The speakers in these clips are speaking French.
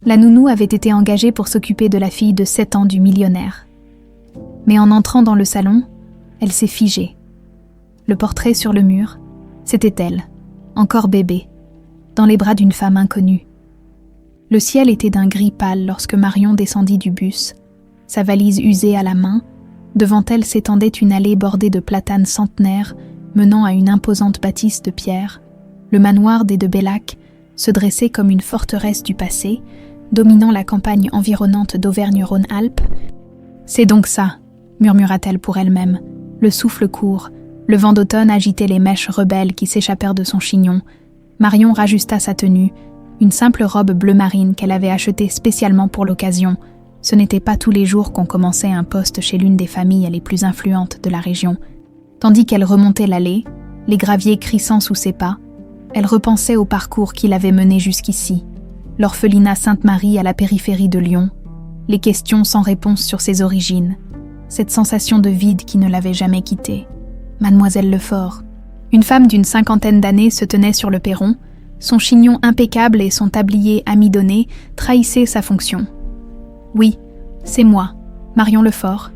La nounou avait été engagée pour s'occuper de la fille de 7 ans du millionnaire. Mais en entrant dans le salon, elle s'est figée. Le portrait sur le mur, c'était elle, encore bébé, dans les bras d'une femme inconnue. Le ciel était d'un gris pâle lorsque Marion descendit du bus, sa valise usée à la main. Devant elle s'étendait une allée bordée de platanes centenaires menant à une imposante bâtisse de pierre. Le manoir des de Bellac se dressait comme une forteresse du passé, dominant la campagne environnante d'Auvergne-Rhône-Alpes. « C'est donc ça », murmura-t-elle pour elle-même, le souffle court. Le vent d'automne agitait les mèches rebelles qui s'échappèrent de son chignon. Marion rajusta sa tenue, une simple robe bleu marine qu'elle avait achetée spécialement pour l'occasion. Ce n'était pas tous les jours qu'on commençait un poste chez l'une des familles les plus influentes de la région. Tandis qu'elle remontait l'allée, les graviers crissant sous ses pas, elle repensait au parcours qui l'avait menée jusqu'ici. L'orphelinat Sainte-Marie à la périphérie de Lyon, les questions sans réponse sur ses origines, cette sensation de vide qui ne l'avait jamais quittée. Mademoiselle Lefort. Une femme d'une 50aine d'années se tenait sur le perron, son chignon impeccable et son tablier amidonné trahissaient sa fonction. « Oui, c'est moi, Marion Lefort.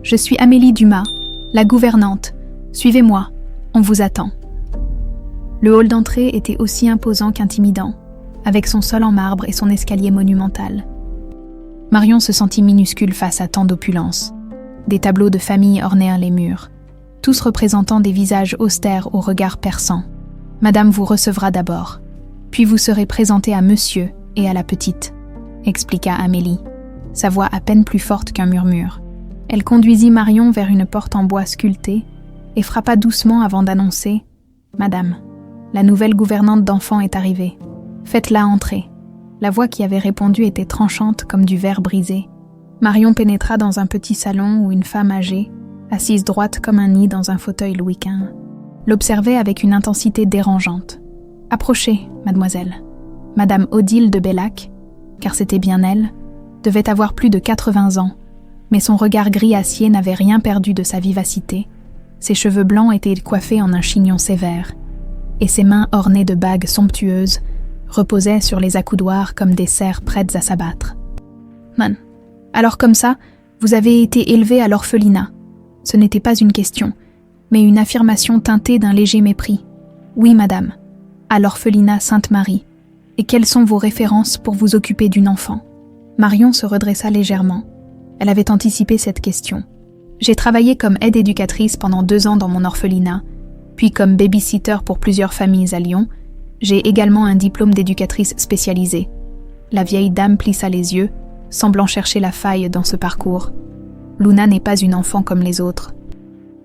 Je suis Amélie Dumas, la gouvernante. Suivez-moi, on vous attend. » Le hall d'entrée était aussi imposant qu'intimidant, avec son sol en marbre et son escalier monumental. Marion se sentit minuscule face à tant d'opulence. Des tableaux de famille ornèrent les murs, tous représentant des visages austères au regard perçant. « Madame vous recevra d'abord, puis vous serez présentée à monsieur et à la petite », expliqua Amélie, sa voix à peine plus forte qu'un murmure. Elle conduisit Marion vers une porte en bois sculpté et frappa doucement avant d'annoncer « Madame, la nouvelle gouvernante d'enfants est arrivée. Faites-la entrer. » La voix qui avait répondu était tranchante comme du verre brisé. Marion pénétra dans un petit salon où une femme âgée, assise droite comme un nid dans un fauteuil Louis XV, l'observait avec une intensité dérangeante. « Approchez, mademoiselle. » Madame Odile de Bellac, car c'était bien elle, devait avoir plus de 80 ans, mais son regard gris acier n'avait rien perdu de sa vivacité. Ses cheveux blancs étaient coiffés en un chignon sévère, et ses mains ornées de bagues somptueuses reposaient sur les accoudoirs comme des cerfs prêtes à s'abattre. « Man, alors comme ça, vous avez été élevée à l'orphelinat. » Ce n'était pas une question, mais une affirmation teintée d'un léger mépris. « Oui, madame, à l'orphelinat Sainte-Marie. Et quelles sont vos références pour vous occuper d'une enfant ?» Marion se redressa légèrement. Elle avait anticipé cette question. « J'ai travaillé comme aide-éducatrice pendant 2 ans dans mon orphelinat, puis comme baby-sitter pour plusieurs familles à Lyon. J'ai également un diplôme d'éducatrice spécialisée. » La vieille dame plissa les yeux, semblant chercher la faille dans ce parcours. Luna n'est pas une enfant comme les autres.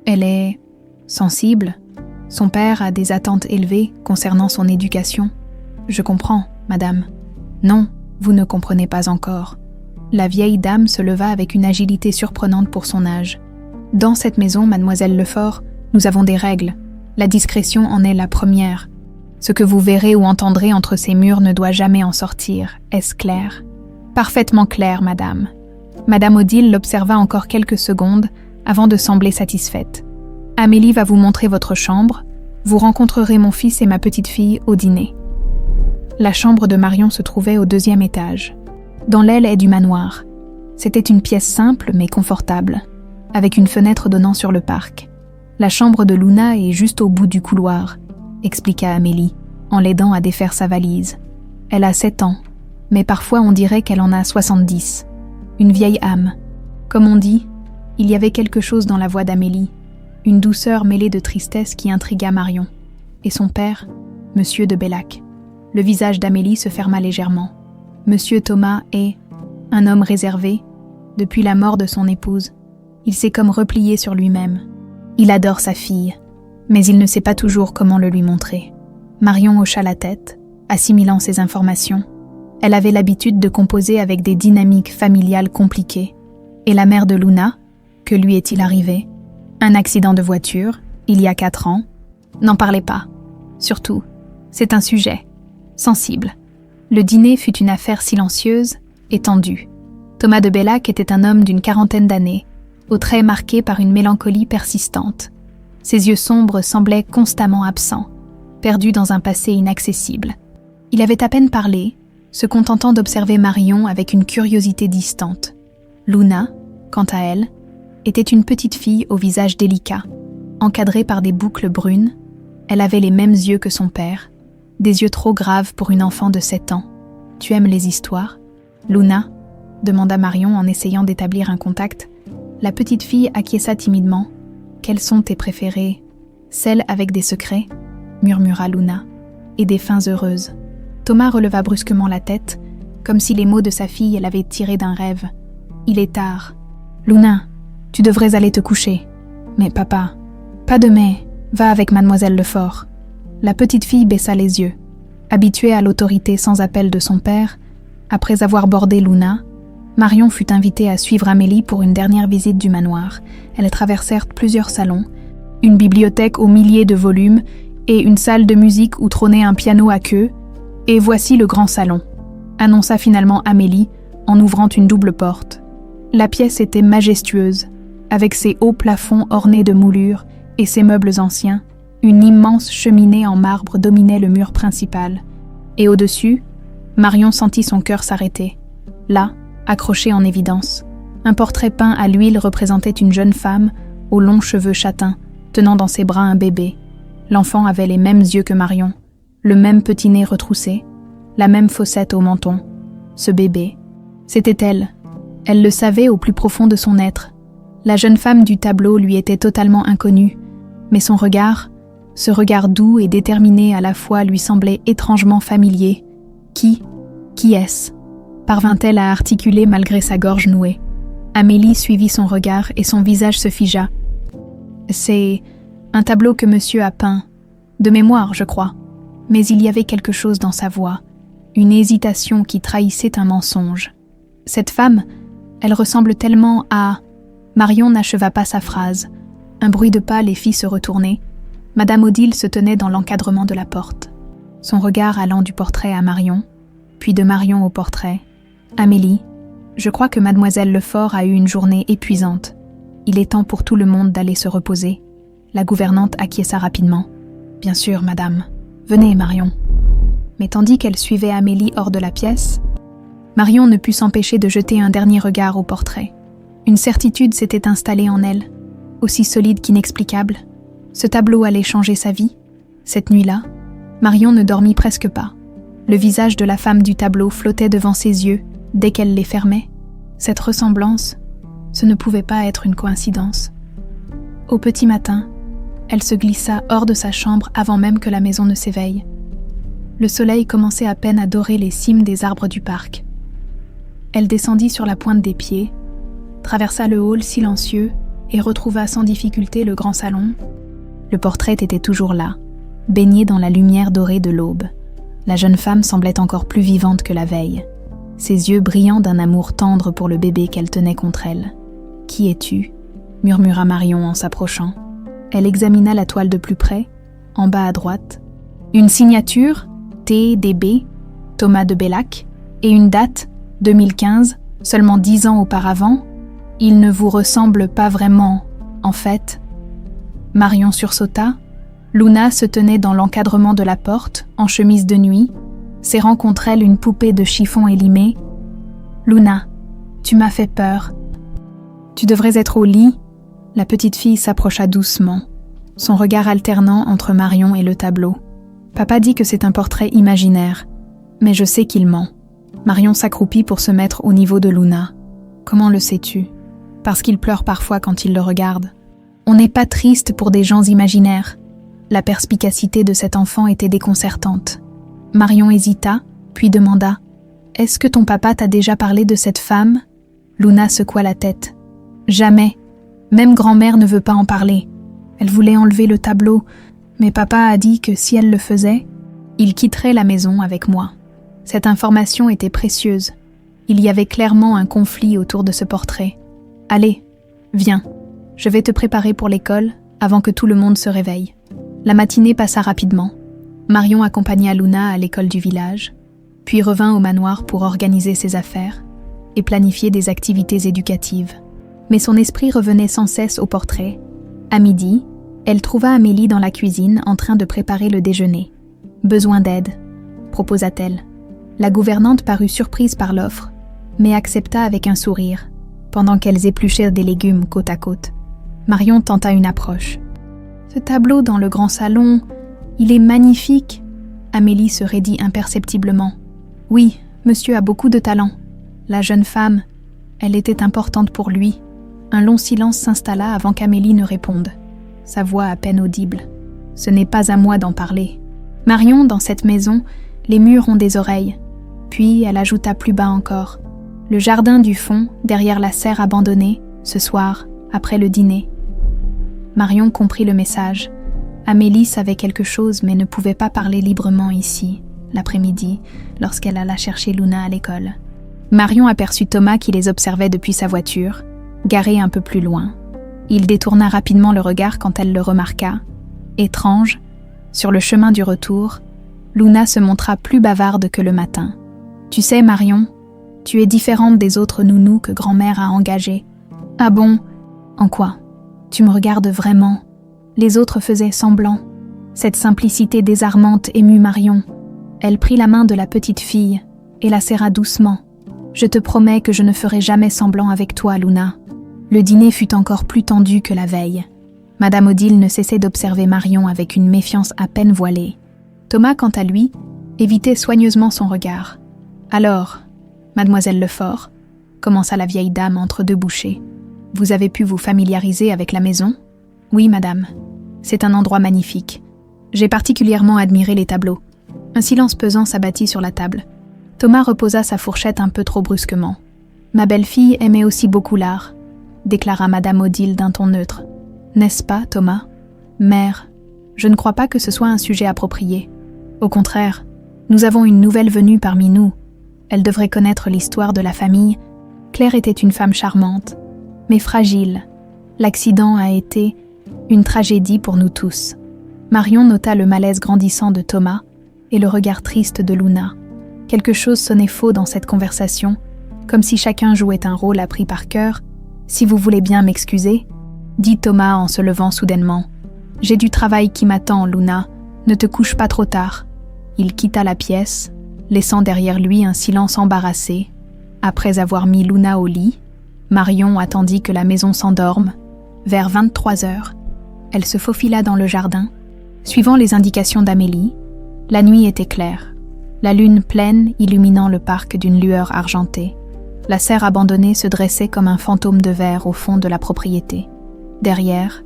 Elle est sensible. Son père a des attentes élevées concernant son éducation. Je comprends, madame. Non, vous ne comprenez pas encore. La vieille dame se leva avec une agilité surprenante pour son âge. Dans cette maison, mademoiselle Lefort, nous avons des règles. La discrétion en est la première. Ce que vous verrez ou entendrez entre ces murs ne doit jamais en sortir. Est-ce clair ? Parfaitement clair, madame. Madame Odile l'observa encore quelques secondes avant de sembler satisfaite. Amélie va vous montrer votre chambre. Vous rencontrerez mon fils et ma petite-fille au dîner. La chambre de Marion se trouvait au 2e étage, dans l'aile du manoir. C'était une pièce simple mais confortable, avec une fenêtre donnant sur le parc. La chambre de Luna est juste au bout du couloir, expliqua Amélie, en l'aidant à défaire sa valise. Elle a 7 ans, mais parfois on dirait qu'elle en a 70. Une vieille âme. Comme on dit, il y avait quelque chose dans la voix d'Amélie, une douceur mêlée de tristesse qui intrigua Marion. Et son père, Monsieur de Bellac. Le visage d'Amélie se ferma légèrement. Monsieur Thomas est un homme réservé. Depuis la mort de son épouse, il s'est comme replié sur lui-même. Il adore sa fille, mais il ne sait pas toujours comment le lui montrer. Marion hocha la tête, assimilant ces informations. Elle avait l'habitude de composer avec des dynamiques familiales compliquées. Et la mère de Luna, que lui est-il arrivé? Un accident de voiture, il y a 4 ans. N'en parlez pas. Surtout, c'est un sujet sensible. Le dîner fut une affaire silencieuse et tendue. Thomas de Bellac était un homme d'une 40aine d'années, aux traits marqués par une mélancolie persistante. Ses yeux sombres semblaient constamment absents, perdus dans un passé inaccessible. Il avait à peine parlé, se contentant d'observer Marion avec une curiosité distante. Luna, quant à elle, était une petite fille au visage délicat, encadrée par des boucles brunes. Elle avait les mêmes yeux que son père, des yeux trop graves pour une enfant de 7 ans. « Tu aimes les histoires, Luna ?» demanda Marion en essayant d'établir un contact. La petite fille acquiesça timidement. « Quelles sont tes préférées ? Celles avec des secrets ?» murmura Luna. « Et des fins heureuses. » Thomas releva brusquement la tête, comme si les mots de sa fille l'avaient tiré d'un rêve. « Il est tard. Luna, tu devrais aller te coucher. »« Mais papa, pas de mais, va avec mademoiselle Lefort. » La petite fille baissa les yeux. Habituée à l'autorité sans appel de son père, après avoir bordé Luna, Marion fut invitée à suivre Amélie pour une dernière visite du manoir. Elles traversèrent plusieurs salons, une bibliothèque aux milliers de volumes et une salle de musique où trônait un piano à queue. « Et voici le grand salon », annonça finalement Amélie en ouvrant une double porte. La pièce était majestueuse, avec ses hauts plafonds ornés de moulures et ses meubles anciens. Une immense cheminée en marbre dominait le mur principal. Et au-dessus, Marion sentit son cœur s'arrêter. Là, accroché en évidence, un portrait peint à l'huile représentait une jeune femme aux longs cheveux châtains, tenant dans ses bras un bébé. L'enfant avait les mêmes yeux que Marion, le même petit nez retroussé, la même fossette au menton. Ce bébé, c'était elle. Elle le savait au plus profond de son être. La jeune femme du tableau lui était totalement inconnue, mais son regard, ce regard doux et déterminé à la fois lui semblait étrangement familier. Qui est-ce ? Parvint-elle à articuler malgré sa gorge nouée. Amélie suivit son regard et son visage se figea. C'est un tableau que monsieur a peint, de mémoire, je crois. Mais il y avait quelque chose dans sa voix, une hésitation qui trahissait un mensonge. Cette femme, elle ressemble tellement à... Marion n'acheva pas sa phrase. Un bruit de pas les fit se retourner. Madame Odile se tenait dans l'encadrement de la porte. Son regard allant du portrait à Marion, puis de Marion au portrait. « Amélie, je crois que mademoiselle Lefort a eu une journée épuisante. Il est temps pour tout le monde d'aller se reposer. » La gouvernante acquiesça rapidement. « Bien sûr, madame. Venez, Marion. » Mais tandis qu'elle suivait Amélie hors de la pièce, Marion ne put s'empêcher de jeter un dernier regard au portrait. Une certitude s'était installée en elle, aussi solide qu'inexplicable. Ce tableau allait changer sa vie. Cette nuit-là, Marion ne dormit presque pas. Le visage de la femme du tableau flottait devant ses yeux dès qu'elle les fermait. Cette ressemblance, ce ne pouvait pas être une coïncidence. Au petit matin, elle se glissa hors de sa chambre avant même que la maison ne s'éveille. Le soleil commençait à peine à dorer les cimes des arbres du parc. Elle descendit sur la pointe des pieds, traversa le hall silencieux et retrouva sans difficulté le grand salon. Le portrait était toujours là, baigné dans la lumière dorée de l'aube. La jeune femme semblait encore plus vivante que la veille, ses yeux brillants d'un amour tendre pour le bébé qu'elle tenait contre elle. « Qui es-tu » murmura Marion en s'approchant. Elle examina la toile de plus près, en bas à droite. Une signature, T.D.B., Thomas de Bellac, et une date, 2015, seulement 10 ans auparavant. Il ne vous ressemble pas vraiment, en fait. Marion sursauta. Luna se tenait dans l'encadrement de la porte, en chemise de nuit, serrant contre elle une poupée de chiffon élimé. « Luna, tu m'as fait peur. Tu devrais être au lit. » La petite fille s'approcha doucement, son regard alternant entre Marion et le tableau. « Papa dit que c'est un portrait imaginaire, mais je sais qu'il ment. » Marion s'accroupit pour se mettre au niveau de Luna. « Comment le sais-tu ? Parce qu'il pleure parfois quand il le regarde. On n'est pas triste pour des gens imaginaires. » La perspicacité de cet enfant était déconcertante. Marion hésita, puis demanda « Est-ce que ton papa t'a déjà parlé de cette femme ?» Luna secoua la tête. « Jamais. Même grand-mère ne veut pas en parler. Elle voulait enlever le tableau, mais papa a dit que si elle le faisait, il quitterait la maison avec moi. » Cette information était précieuse. Il y avait clairement un conflit autour de ce portrait. « Allez, viens. Je vais te préparer pour l'école avant que tout le monde se réveille. » La matinée passa rapidement. Marion accompagna Luna à l'école du village, puis revint au manoir pour organiser ses affaires et planifier des activités éducatives. Mais son esprit revenait sans cesse au portrait. À midi, elle trouva Amélie dans la cuisine en train de préparer le déjeuner. « Besoin d'aide », proposa-t-elle. La gouvernante parut surprise par l'offre, mais accepta avec un sourire, pendant qu'elles épluchèrent des légumes côte à côte. Marion tenta une approche. « Ce tableau dans le grand salon, il est magnifique !» Amélie se raidit imperceptiblement. « Oui, monsieur a beaucoup de talent. » La jeune femme, elle était importante pour lui. Un long silence s'installa avant qu'Amélie ne réponde. Sa voix à peine audible. « Ce n'est pas à moi d'en parler. Marion, dans cette maison, les murs ont des oreilles. » Puis elle ajouta plus bas encore. « Le jardin du fond, derrière la serre abandonnée, ce soir, après le dîner. » Marion comprit le message. Amélie savait quelque chose mais ne pouvait pas parler librement ici, l'après-midi, lorsqu'elle alla chercher Luna à l'école. Marion aperçut Thomas qui les observait depuis sa voiture, garée un peu plus loin. Il détourna rapidement le regard quand elle le remarqua. Étrange, sur le chemin du retour, Luna se montra plus bavarde que le matin. « Tu sais, Marion, tu es différente des autres nounous que grand-mère a engagés. »« Ah bon ? En quoi ? Tu me regardes vraiment ?» Les autres faisaient semblant. Cette simplicité désarmante émut Marion. Elle prit la main de la petite fille et la serra doucement. « Je te promets que je ne ferai jamais semblant avec toi, Luna. » Le dîner fut encore plus tendu que la veille. Madame Odile ne cessait d'observer Marion avec une méfiance à peine voilée. Thomas, quant à lui, évitait soigneusement son regard. « Alors, mademoiselle Lefort, » commença la vieille dame entre deux bouchées, « vous avez pu vous familiariser avec la maison ? » « Oui, madame. C'est un endroit magnifique. J'ai particulièrement admiré les tableaux. » Un silence pesant s'abattit sur la table. Thomas reposa sa fourchette un peu trop brusquement. « Ma belle-fille aimait aussi beaucoup l'art, » déclara madame Odile d'un ton neutre. « N'est-ce pas, Thomas ? Mère, je ne crois pas que ce soit un sujet approprié. Au contraire, nous avons une nouvelle venue parmi nous. Elle devrait connaître l'histoire de la famille. Claire était une femme charmante, mais fragile. L'accident a été une tragédie pour nous tous. » Marion nota le malaise grandissant de Thomas et le regard triste de Luna. Quelque chose sonnait faux dans cette conversation, comme si chacun jouait un rôle appris par cœur. « Si vous voulez bien m'excuser, » dit Thomas en se levant soudainement. « J'ai du travail qui m'attend, Luna. Ne te couche pas trop tard. » Il quitta la pièce, laissant derrière lui un silence embarrassé. Après avoir mis Luna au lit, Marion attendit que la maison s'endorme. Vers 23 heures, elle se faufila dans le jardin. Suivant les indications d'Amélie, la nuit était claire, la lune pleine illuminant le parc d'une lueur argentée. La serre abandonnée se dressait comme un fantôme de verre au fond de la propriété. Derrière,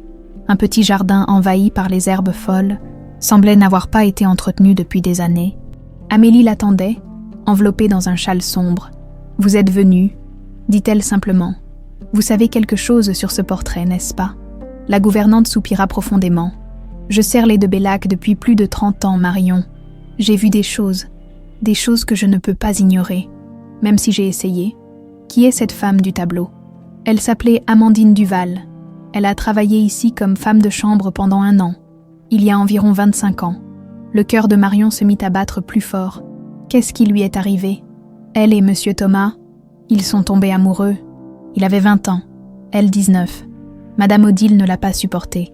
un petit jardin envahi par les herbes folles semblait n'avoir pas été entretenu depuis des années. Amélie l'attendait, enveloppée dans un châle sombre. « Vous êtes venue » dit-elle simplement. « Vous savez quelque chose sur ce portrait, n'est-ce pas ?» La gouvernante soupira profondément. « Je sers les de Bellac depuis plus de 30 ans, Marion. J'ai vu des choses que je ne peux pas ignorer, même si j'ai essayé. Qui est cette femme du tableau ? Elle s'appelait Amandine Duval. Elle a travaillé ici comme femme de chambre pendant 1 an, il y a environ 25 ans. » Le cœur de Marion se mit à battre plus fort. Qu'est-ce qui lui est arrivé ? Elle et Monsieur Thomas, ils sont tombés amoureux. Il avait 20 ans, elle 19. Madame Odile ne l'a pas supporté.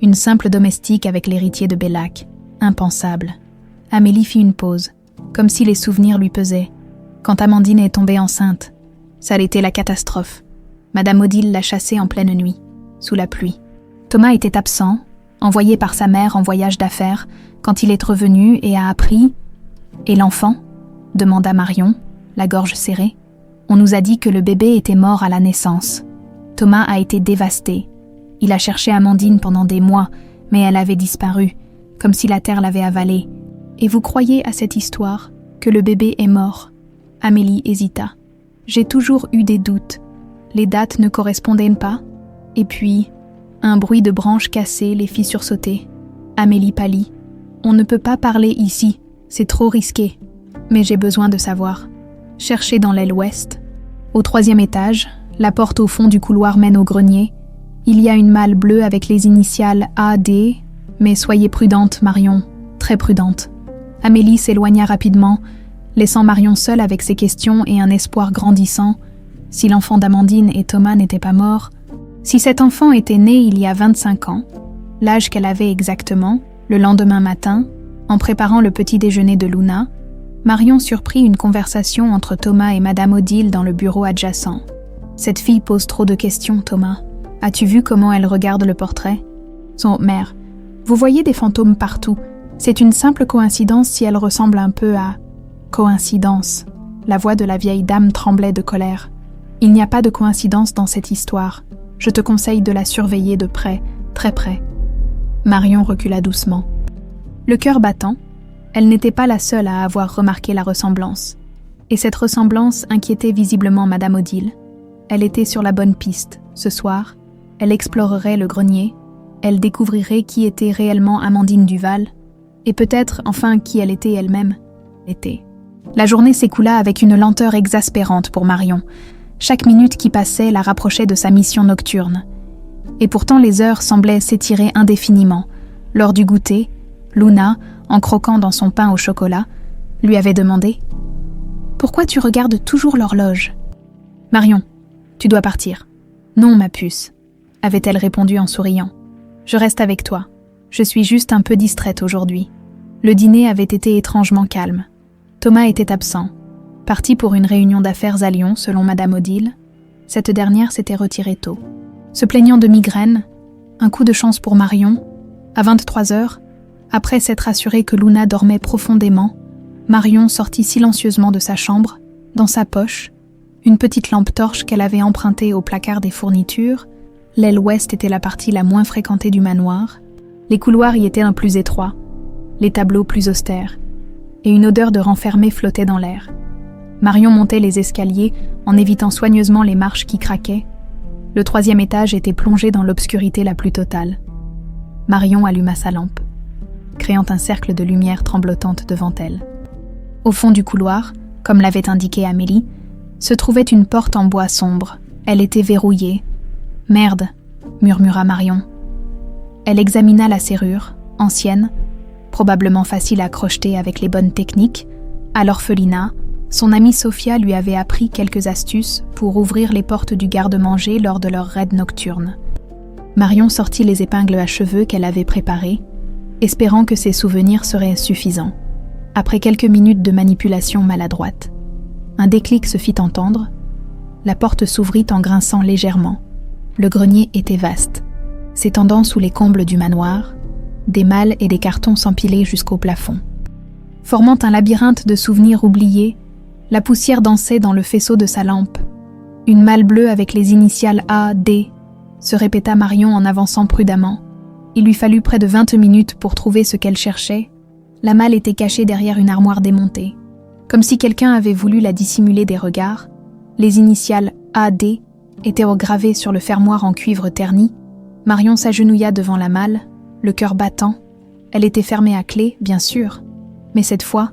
Une simple domestique avec l'héritier de Bellac. Impensable. Amélie fit une pause, comme si les souvenirs lui pesaient. Quand Amandine est tombée enceinte, ça a été la catastrophe. Madame Odile l'a chassée en pleine nuit, sous la pluie. Thomas était absent, envoyé par sa mère en voyage d'affaires, quand il est revenu et a appris... « Et l'enfant ?» demanda Marion, la gorge serrée. « On nous a dit que le bébé était mort à la naissance. » Thomas a été dévasté. Il a cherché Amandine pendant des mois, mais elle avait disparu, comme si la terre l'avait avalée. « Et vous croyez à cette histoire, que le bébé est mort ?» Amélie hésita. « J'ai toujours eu des doutes. Les dates ne correspondaient pas. Et puis, un bruit de branches cassées les fit sursauter. » Amélie pâlit. « On ne peut pas parler ici, c'est trop risqué. Mais j'ai besoin de savoir. » Cherchez dans l'aile ouest. Au 3e étage, la porte au fond du couloir mène au grenier. Il y a une malle bleue avec les initiales AD, mais soyez prudente, Marion, très prudente. Amélie s'éloigna rapidement, laissant Marion seule avec ses questions et un espoir grandissant. Si l'enfant d'Amandine et Thomas n'était pas mort, si cet enfant était né il y a 25 ans, l'âge qu'elle avait exactement, le lendemain matin, en préparant le petit déjeuner de Luna, Marion surprit une conversation entre Thomas et Madame Odile dans le bureau adjacent. « Cette fille pose trop de questions, Thomas. As-tu vu comment elle regarde le portrait ?» Son mère. « Vous voyez des fantômes partout. C'est une simple coïncidence si elle ressemble un peu à... » Coïncidence. La voix de la vieille dame tremblait de colère. « Il n'y a pas de coïncidence dans cette histoire. Je te conseille de la surveiller de près, très près. » Marion recula doucement. Le cœur battant, elle n'était pas la seule à avoir remarqué la ressemblance. Et cette ressemblance inquiétait visiblement Madame Odile. Elle était sur la bonne piste. Ce soir, elle explorerait le grenier, elle découvrirait qui était réellement Amandine Duval, et peut-être enfin qui elle était elle-même. La journée s'écoula avec une lenteur exaspérante pour Marion. Chaque minute qui passait la rapprochait de sa mission nocturne. Et pourtant les heures semblaient s'étirer indéfiniment. Lors du goûter, Luna, en croquant dans son pain au chocolat, lui avait demandé « Pourquoi tu regardes toujours l'horloge ?»« Marion, tu dois partir. »« Non, ma puce, » avait-elle répondu en souriant. « Je reste avec toi. Je suis juste un peu distraite aujourd'hui. » Le dîner avait été étrangement calme. Thomas était absent. Parti pour une réunion d'affaires à Lyon, selon Madame Odile, cette dernière s'était retirée tôt. Se plaignant de migraine, un coup de chance pour Marion, à 23h, après s'être assurée que Luna dormait profondément, Marion sortit silencieusement de sa chambre, dans sa poche, une petite lampe torche qu'elle avait empruntée au placard des fournitures. L'aile ouest était la partie la moins fréquentée du manoir, les couloirs y étaient un plus étroits, les tableaux plus austères, et une odeur de renfermé flottait dans l'air. Marion montait les escaliers en évitant soigneusement les marches qui craquaient. Le 3e étage était plongé dans l'obscurité la plus totale. Marion alluma sa lampe, créant un cercle de lumière tremblotante devant elle. Au fond du couloir, comme l'avait indiqué Amélie, se trouvait une porte en bois sombre. Elle était verrouillée. « Merde !» murmura Marion. Elle examina la serrure, ancienne, probablement facile à crocheter avec les bonnes techniques. À l'orphelinat, son amie Sophia lui avait appris quelques astuces pour ouvrir les portes du garde-manger lors de leur raid nocturne. Marion sortit les épingles à cheveux qu'elle avait préparées, espérant que ses souvenirs seraient suffisants. Après quelques minutes de manipulation maladroite, un déclic se fit entendre. La porte s'ouvrit en grinçant légèrement. Le grenier était vaste, s'étendant sous les combles du manoir, des malles et des cartons s'empilaient jusqu'au plafond. Formant un labyrinthe de souvenirs oubliés, la poussière dansait dans le faisceau de sa lampe. Une malle bleue avec les initiales A, D, se répéta Marion en avançant prudemment. Il lui fallut près de 20 minutes pour trouver ce qu'elle cherchait. La malle était cachée derrière une armoire démontée. Comme si quelqu'un avait voulu la dissimuler des regards, les initiales AD étaient gravées sur le fermoir en cuivre terni. Marion s'agenouilla devant la malle, le cœur battant. Elle était fermée à clé, bien sûr, mais cette fois,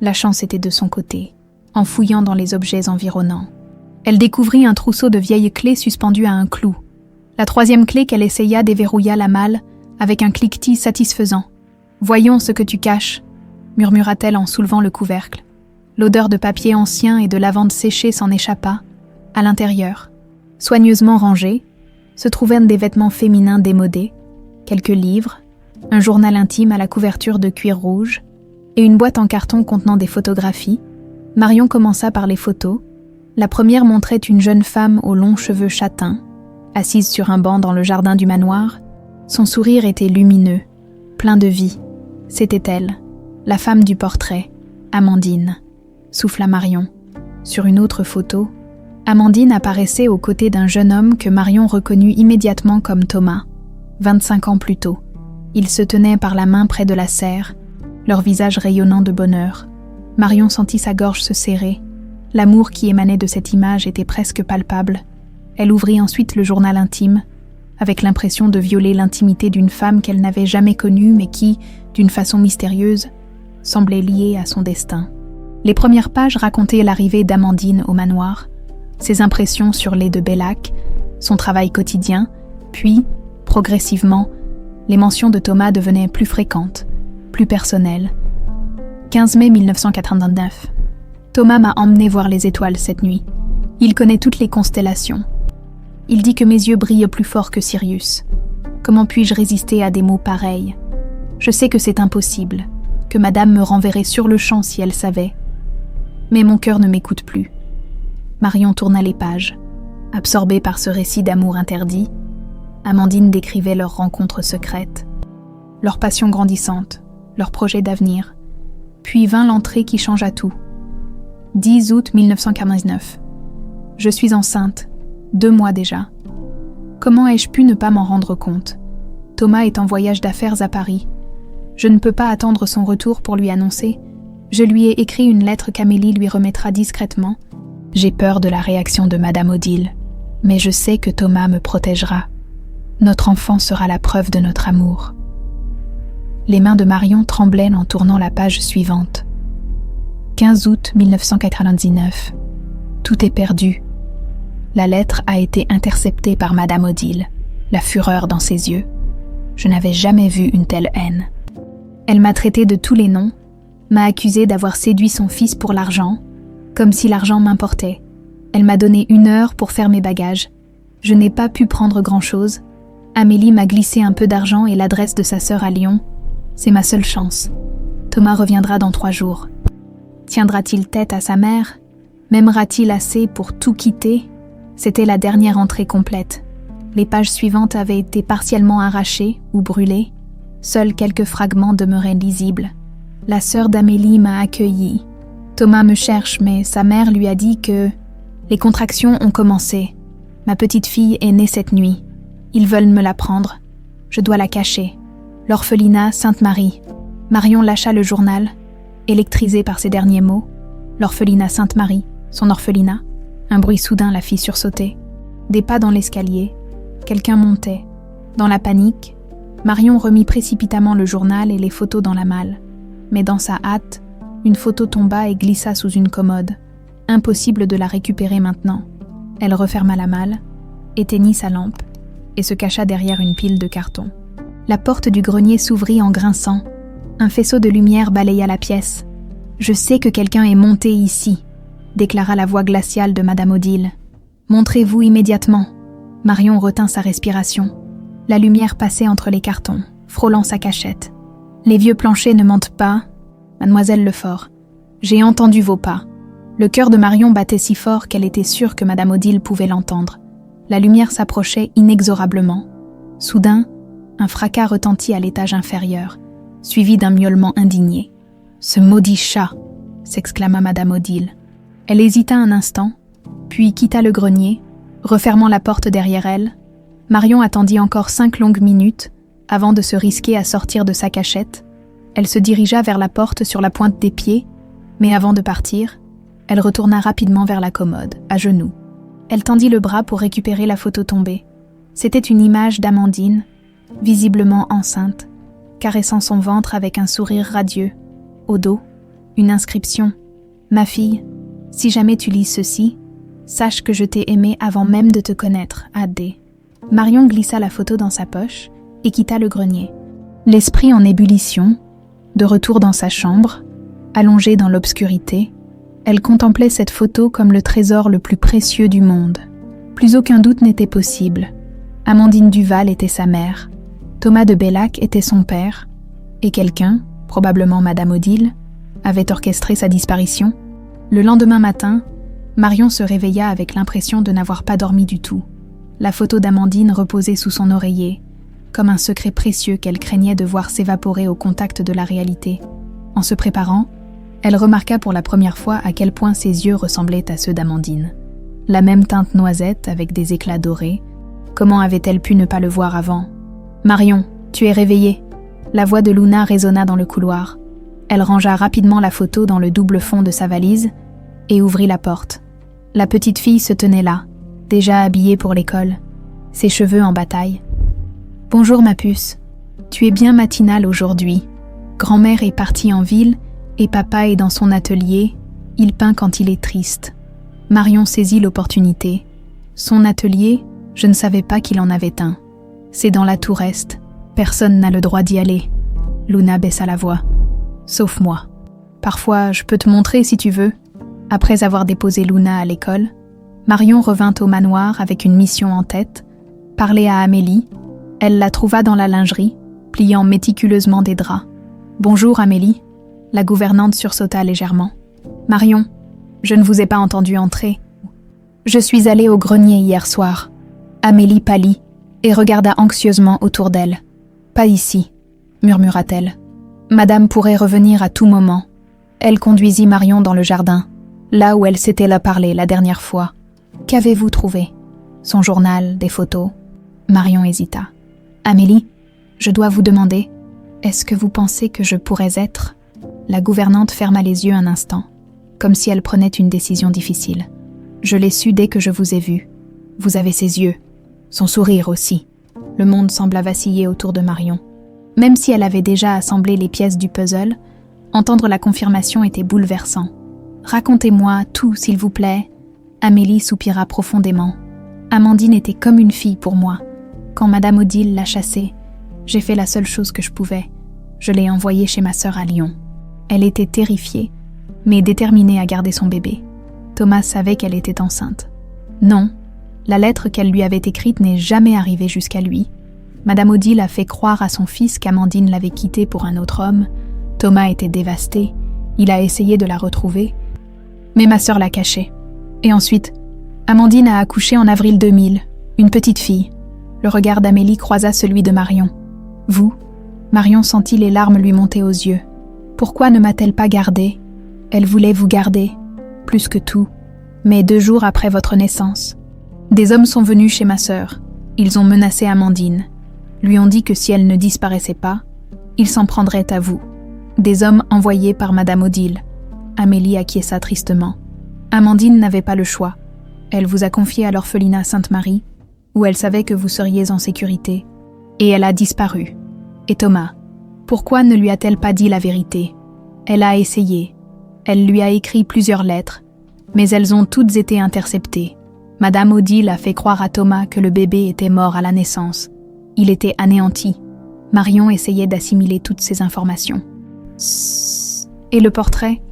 la chance était de son côté, en fouillant dans les objets environnants. Elle découvrit un trousseau de vieilles clés suspendues à un clou. La 3e clé qu'elle essaya déverrouilla la malle avec un cliquetis satisfaisant. « Voyons ce que tu caches », murmura-t-elle en soulevant le couvercle. L'odeur de papier ancien et de lavande séchée s'en échappa. À l'intérieur, soigneusement rangés, se trouvaient des vêtements féminins démodés, quelques livres, un journal intime à la couverture de cuir rouge et une boîte en carton contenant des photographies. Marion commença par les photos. La première montrait une jeune femme aux longs cheveux châtains, assise sur un banc dans le jardin du manoir. Son sourire était lumineux, plein de vie. C'était elle, la femme du portrait, Amandine, souffla Marion. Sur une autre photo, Amandine apparaissait aux côtés d'un jeune homme que Marion reconnut immédiatement comme Thomas, 25 ans plus tôt. Ils se tenaient par la main près de la serre, leur visage rayonnant de bonheur. Marion sentit sa gorge se serrer. L'amour qui émanait de cette image était presque palpable. Elle ouvrit ensuite le journal intime, avec l'impression de violer l'intimité d'une femme qu'elle n'avait jamais connue mais qui, d'une façon mystérieuse, semblait liée à son destin. Les premières pages racontaient l'arrivée d'Amandine au manoir, ses impressions sur les de Bellac, son travail quotidien, puis, progressivement, les mentions de Thomas devenaient plus fréquentes, plus personnelles. 15 mai 1989. Thomas m'a emmené voir les étoiles cette nuit. Il connaît toutes les constellations. Il dit que mes yeux brillent plus fort que Sirius. Comment puis-je résister à des mots pareils ? Je sais que c'est impossible, que madame me renverrait sur le champ si elle savait, Mais mon cœur ne m'écoute plus. Marion tourna les pages. Absorbée par ce récit d'amour interdit, Amandine décrivait leur rencontre secrète, leur passion grandissante, leur projet d'avenir. Puis vint l'entrée qui changea tout. 10 août 1949. Je suis enceinte, 2 mois déjà. Comment ai-je pu ne pas m'en rendre compte? Thomas est en voyage d'affaires à Paris. Je ne peux pas attendre son retour pour lui annoncer. Je lui ai écrit une lettre qu'Amélie lui remettra discrètement. J'ai peur de la réaction de Madame Odile, mais je sais que Thomas me protégera. Notre enfant sera la preuve de notre amour. Les mains de Marion tremblaient en tournant la page suivante. 15 août 1999. Tout est perdu. La lettre a été interceptée par Madame Odile, la fureur dans ses yeux. Je n'avais jamais vu une telle haine. Elle m'a traité de tous les noms, m'a accusé d'avoir séduit son fils pour l'argent, comme si l'argent m'importait. Elle m'a donné 1 heure pour faire mes bagages. Je n'ai pas pu prendre grand-chose. Amélie m'a glissé un peu d'argent et l'adresse de sa sœur à Lyon. C'est ma seule chance. Thomas reviendra dans 3 jours. Tiendra-t-il tête à sa mère? M'aimera-t-il assez pour tout quitter? C'était la dernière entrée complète. Les pages suivantes avaient été partiellement arrachées ou brûlées. Seuls quelques fragments demeuraient lisibles. La sœur d'Amélie m'a accueillie. Thomas me cherche, mais sa mère lui a dit que les contractions ont commencé. Ma petite fille est née cette nuit. Ils veulent me la prendre. Je dois la cacher. L'orphelinat Sainte-Marie. Marion lâcha le journal, électrisée par ces derniers mots. L'orphelinat Sainte-Marie, son orphelinat. Un bruit soudain la fit sursauter. Des pas dans l'escalier. Quelqu'un montait. Dans la panique, Marion remit précipitamment le journal et les photos dans la malle. Mais dans sa hâte, une photo tomba et glissa sous une commode. Impossible de la récupérer maintenant. Elle referma la malle, éteignit sa lampe et se cacha derrière une pile de cartons. La porte du grenier s'ouvrit en grinçant. Un faisceau de lumière balaya la pièce. « Je sais que quelqu'un est monté ici », déclara la voix glaciale de Madame Odile. « Montrez-vous immédiatement ». Marion retint sa respiration. La lumière passait entre les cartons, frôlant sa cachette. « Les vieux planchers ne mentent pas, Mademoiselle Lefort. J'ai entendu vos pas. » Le cœur de Marion battait si fort qu'elle était sûre que Madame Odile pouvait l'entendre. La lumière s'approchait inexorablement. Soudain, un fracas retentit à l'étage inférieur, suivi d'un miaulement indigné. « Ce maudit chat !» s'exclama Madame Odile. Elle hésita un instant, puis quitta le grenier, refermant la porte derrière elle. Marion attendit encore 5 longues minutes avant de se risquer à sortir de sa cachette. Elle se dirigea vers la porte sur la pointe des pieds, mais avant de partir, elle retourna rapidement vers la commode, à genoux. Elle tendit le bras pour récupérer la photo tombée. C'était une image d'Amandine, visiblement enceinte, caressant son ventre avec un sourire radieux. Au dos, une inscription. « Ma fille, si jamais tu lis ceci, sache que je t'ai aimée avant même de te connaître, A.D. » Marion glissa la photo dans sa poche et quitta le grenier. L'esprit en ébullition, de retour dans sa chambre, allongée dans l'obscurité, elle contemplait cette photo comme le trésor le plus précieux du monde. Plus aucun doute n'était possible. Amandine Duval était sa mère, Thomas de Bellac était son père, et quelqu'un, probablement Madame Odile, avait orchestré sa disparition. Le lendemain matin, Marion se réveilla avec l'impression de n'avoir pas dormi du tout. La photo d'Amandine reposait sous son oreiller, comme un secret précieux qu'elle craignait de voir s'évaporer au contact de la réalité. En se préparant, elle remarqua pour la première fois à quel point ses yeux ressemblaient à ceux d'Amandine. La même teinte noisette avec des éclats dorés. Comment avait-elle pu ne pas le voir avant? « Marion, tu es réveillée !» La voix de Luna résonna dans le couloir. Elle rangea rapidement la photo dans le double fond de sa valise et ouvrit la porte. La petite fille se tenait là, déjà habillée pour l'école, ses cheveux en bataille. « Bonjour ma puce, tu es bien matinale aujourd'hui. Grand-mère est partie en ville et papa est dans son atelier, il peint quand il est triste. » Marion saisit l'opportunité. Son atelier, je ne savais pas qu'il en avait un. C'est dans la tour est. Personne n'a le droit d'y aller. Luna baissa la voix. Sauf moi. Parfois, je peux te montrer si tu veux. Après avoir déposé Luna à l'école, Marion revint au manoir avec une mission en tête, parler à Amélie. Elle la trouva dans la lingerie, pliant méticuleusement des draps. « Bonjour Amélie », la gouvernante sursauta légèrement. « Marion, Je ne vous ai pas entendu entrer. Je suis allée au grenier hier soir. Amélie pâlit et regarda anxieusement autour d'elle. Pas ici, murmura-t-elle. Madame pourrait revenir à tout moment. Elle conduisit Marion dans le jardin, là où elle s'était là parlé la dernière fois. Qu'avez-vous trouvé? Son journal, des photos? Marion hésita. Amélie, je dois vous demander, est-ce que vous pensez que je pourrais être? La gouvernante ferma les yeux un instant, comme si elle prenait une décision difficile. Je l'ai su dès que je vous ai vu. Vous avez ses yeux, son sourire aussi. Le monde sembla vaciller autour de Marion. Même si elle avait déjà assemblé les pièces du puzzle, entendre la confirmation était bouleversant. Racontez-moi tout, s'il vous plaît. Amélie soupira profondément. Amandine était comme une fille pour moi. Quand Madame Odile l'a chassée, j'ai fait la seule chose que je pouvais. Je l'ai envoyée chez ma sœur à Lyon. Elle était terrifiée, mais déterminée à garder son bébé. Thomas savait qu'elle était enceinte. Non, la lettre qu'elle lui avait écrite n'est jamais arrivée jusqu'à lui. Madame Odile a fait croire à son fils qu'Amandine l'avait quitté pour un autre homme. Thomas était dévasté. Il a essayé de la retrouver, mais ma sœur l'a cachée. Et ensuite, Amandine a accouché en avril 2000, une petite fille. Le regard d'Amélie croisa celui de Marion. Vous? Marion sentit les larmes lui monter aux yeux. Pourquoi ne m'a-t-elle pas gardée? Elle voulait vous garder, plus que tout, mais 2 jours après votre naissance. Des hommes sont venus chez ma sœur. Ils ont menacé Amandine. Lui ont dit que si elle ne disparaissait pas, ils s'en prendraient à vous. Des hommes envoyés par Madame Odile. Amélie acquiesça tristement. Amandine n'avait pas le choix. Elle vous a confié à l'orphelinat Sainte-Marie, où elle savait que vous seriez en sécurité, et elle a disparu. Et Thomas, pourquoi ne lui a-t-elle pas dit la vérité? Elle a essayé. Elle lui a écrit plusieurs lettres, mais elles ont toutes été interceptées. Madame Odile a fait croire à Thomas que le bébé était mort à la naissance. Il était anéanti. Marion essayait d'assimiler toutes ces informations. Et le portrait?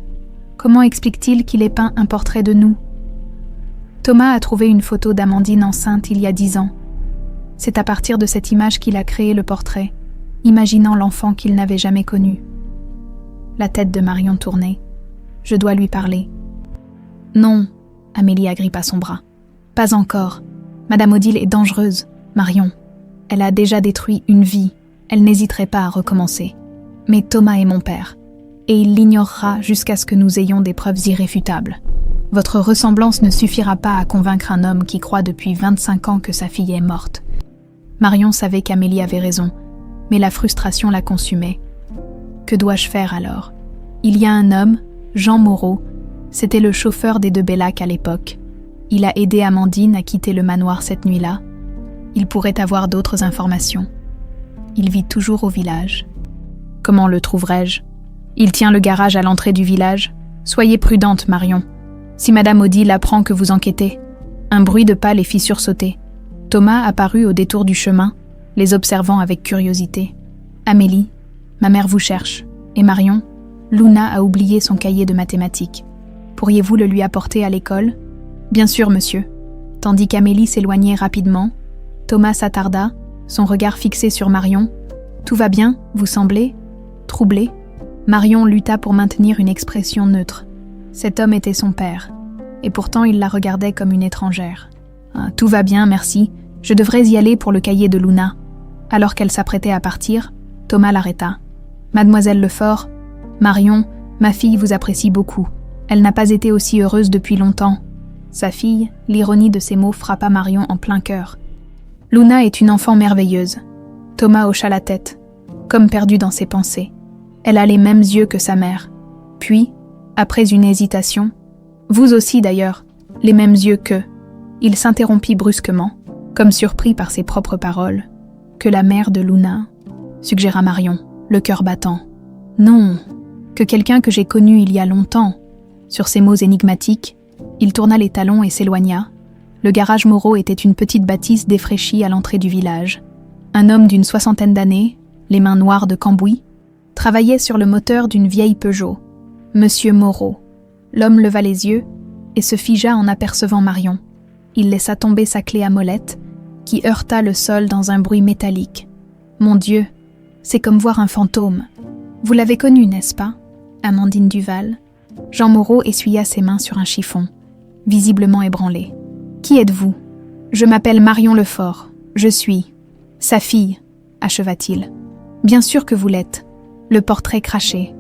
Comment explique-t-il qu'il ait peint un portrait de nous? Thomas a trouvé une photo d'Amandine enceinte il y a 10 ans. C'est à partir de cette image qu'il a créé le portrait, imaginant l'enfant qu'il n'avait jamais connu. La tête de Marion tournait. Je dois lui parler. Non, Amélie agrippa son bras. Pas encore. Madame Odile est dangereuse, Marion. Elle a déjà détruit une vie. Elle n'hésiterait pas à recommencer. Mais Thomas est mon père. Et il l'ignorera jusqu'à ce que nous ayons des preuves irréfutables. Votre ressemblance ne suffira pas à convaincre un homme qui croit depuis 25 ans que sa fille est morte. Marion savait qu'Amélie avait raison, mais la frustration la consumait. Que dois-je faire alors? Il y a un homme, Jean Moreau, c'était le chauffeur des 2 Bellac à l'époque. Il a aidé Amandine à quitter le manoir cette nuit-là. Il pourrait avoir d'autres informations. Il vit toujours au village. Comment le trouverai-je? Il tient le garage à l'entrée du village. Soyez prudente, Marion. Si Madame Odile apprend que vous enquêtez. Un bruit de pas les fit sursauter. Thomas apparut au détour du chemin, les observant avec curiosité. Amélie, ma mère vous cherche. Et Marion, Luna a oublié son cahier de mathématiques. Pourriez-vous le lui apporter à l'école? Bien sûr, monsieur. Tandis qu'Amélie s'éloignait rapidement, Thomas s'attarda, son regard fixé sur Marion. Tout va bien, vous semblez? Troublé? Marion lutta pour maintenir une expression neutre. Cet homme était son père, et pourtant il la regardait comme une étrangère. Ah, tout va bien, merci. Je devrais y aller pour le cahier de Luna. Alors qu'elle s'apprêtait à partir, Thomas l'arrêta. Mademoiselle Lefort, Marion, ma fille vous apprécie beaucoup. Elle n'a pas été aussi heureuse depuis longtemps. Sa fille, l'ironie de ces mots frappa Marion en plein cœur. Luna est une enfant merveilleuse. Thomas hocha la tête, comme perdu dans ses pensées. Elle a les mêmes yeux que sa mère. Puis, après une hésitation, vous aussi d'ailleurs, les mêmes yeux que... Il s'interrompit brusquement, comme surpris par ses propres paroles. Que la mère de Luna, suggéra Marion, le cœur battant. Non, que quelqu'un que j'ai connu il y a longtemps. Sur ces mots énigmatiques, il tourna les talons et s'éloigna. Le garage Moreau était une petite bâtisse défraîchie à l'entrée du village. Un homme d'une 60aine d'années, les mains noires de cambouis, travaillait sur le moteur d'une vieille Peugeot. Monsieur Moreau. L'homme leva les yeux et se figea en apercevant Marion. Il laissa tomber sa clé à molette, qui heurta le sol dans un bruit métallique. Mon Dieu, c'est comme voir un fantôme. Vous l'avez connu, n'est-ce pas, Amandine Duval? Jean Moreau essuya ses mains sur un chiffon, visiblement ébranlé. « Qui êtes-vous ? » ?»« Je m'appelle Marion Lefort. Je suis sa fille, acheva-t-il. « Bien sûr que vous l'êtes. » Le portrait crachait.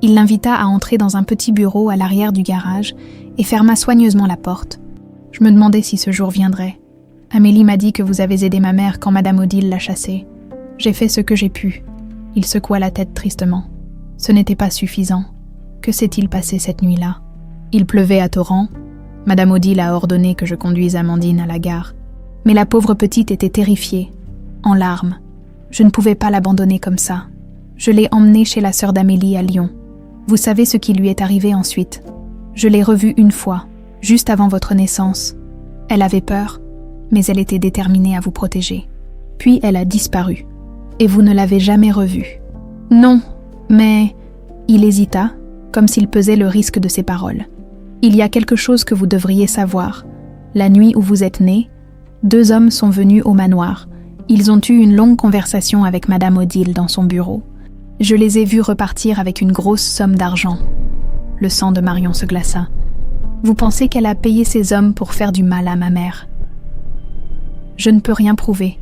Il l'invita à entrer dans un petit bureau à l'arrière du garage et ferma soigneusement la porte. « Je me demandais si ce jour viendrait. Amélie m'a dit que vous avez aidé ma mère quand Madame Odile l'a chassée. J'ai fait ce que j'ai pu. » Il secoua la tête tristement. Ce n'était pas suffisant. Que s'est-il passé cette nuit-là ? Il pleuvait à torrents. Madame Odile a ordonné que je conduise Amandine à la gare. Mais la pauvre petite était terrifiée, en larmes. Je ne pouvais pas l'abandonner comme ça. Je l'ai emmenée chez la sœur d'Amélie à Lyon. Vous savez ce qui lui est arrivé ensuite. Je l'ai revue une fois, juste avant votre naissance. Elle avait peur, mais elle était déterminée à vous protéger. Puis elle a disparu. Et vous ne l'avez jamais revue. Non, mais... Il hésita, comme s'il pesait le risque de ses paroles. Il y a quelque chose que vous devriez savoir. La nuit où vous êtes né, 2 hommes sont venus au manoir. Ils ont eu une longue conversation avec Madame Odile dans son bureau. Je les ai vus repartir avec une grosse somme d'argent. Le sang de Marion se glaça. Vous pensez qu'elle a payé ces hommes pour faire du mal à ma mère? Je ne peux rien prouver,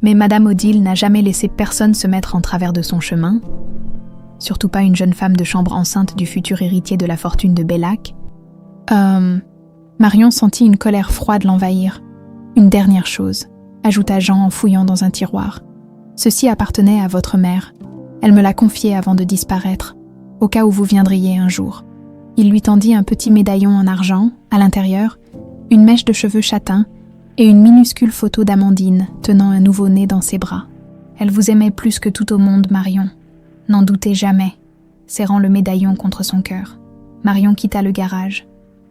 mais Madame Odile n'a jamais laissé personne se mettre en travers de son chemin, surtout pas une jeune femme de chambre enceinte du futur héritier de la fortune de Bellac. Marion sentit une colère froide l'envahir. Une dernière chose, ajouta Jean en fouillant dans un tiroir. Ceci appartenait à votre mère. Elle me l'a confié avant de disparaître, au cas où vous viendriez un jour. Il lui tendit un petit médaillon en argent, à l'intérieur, une mèche de cheveux châtains et une minuscule photo d'Amandine tenant un nouveau-né dans ses bras. Elle vous aimait plus que tout au monde, Marion. N'en doutez jamais, serrant le médaillon contre son cœur. Marion quitta le garage,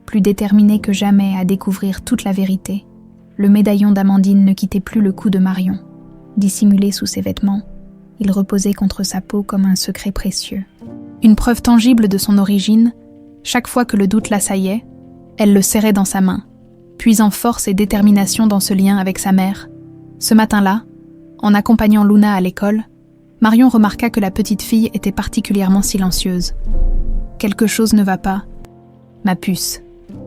plus déterminée que jamais à découvrir toute la vérité. Le médaillon d'Amandine ne quittait plus le cou de Marion. Dissimulé sous ses vêtements, il reposait contre sa peau comme un secret précieux. Une preuve tangible de son origine, chaque fois que le doute l'assaillait, elle le serrait dans sa main, puisant force et détermination dans ce lien avec sa mère. Ce matin-là, en accompagnant Luna à l'école, Marion remarqua que la petite fille était particulièrement silencieuse. « Quelque chose ne va pas. »« Ma puce. »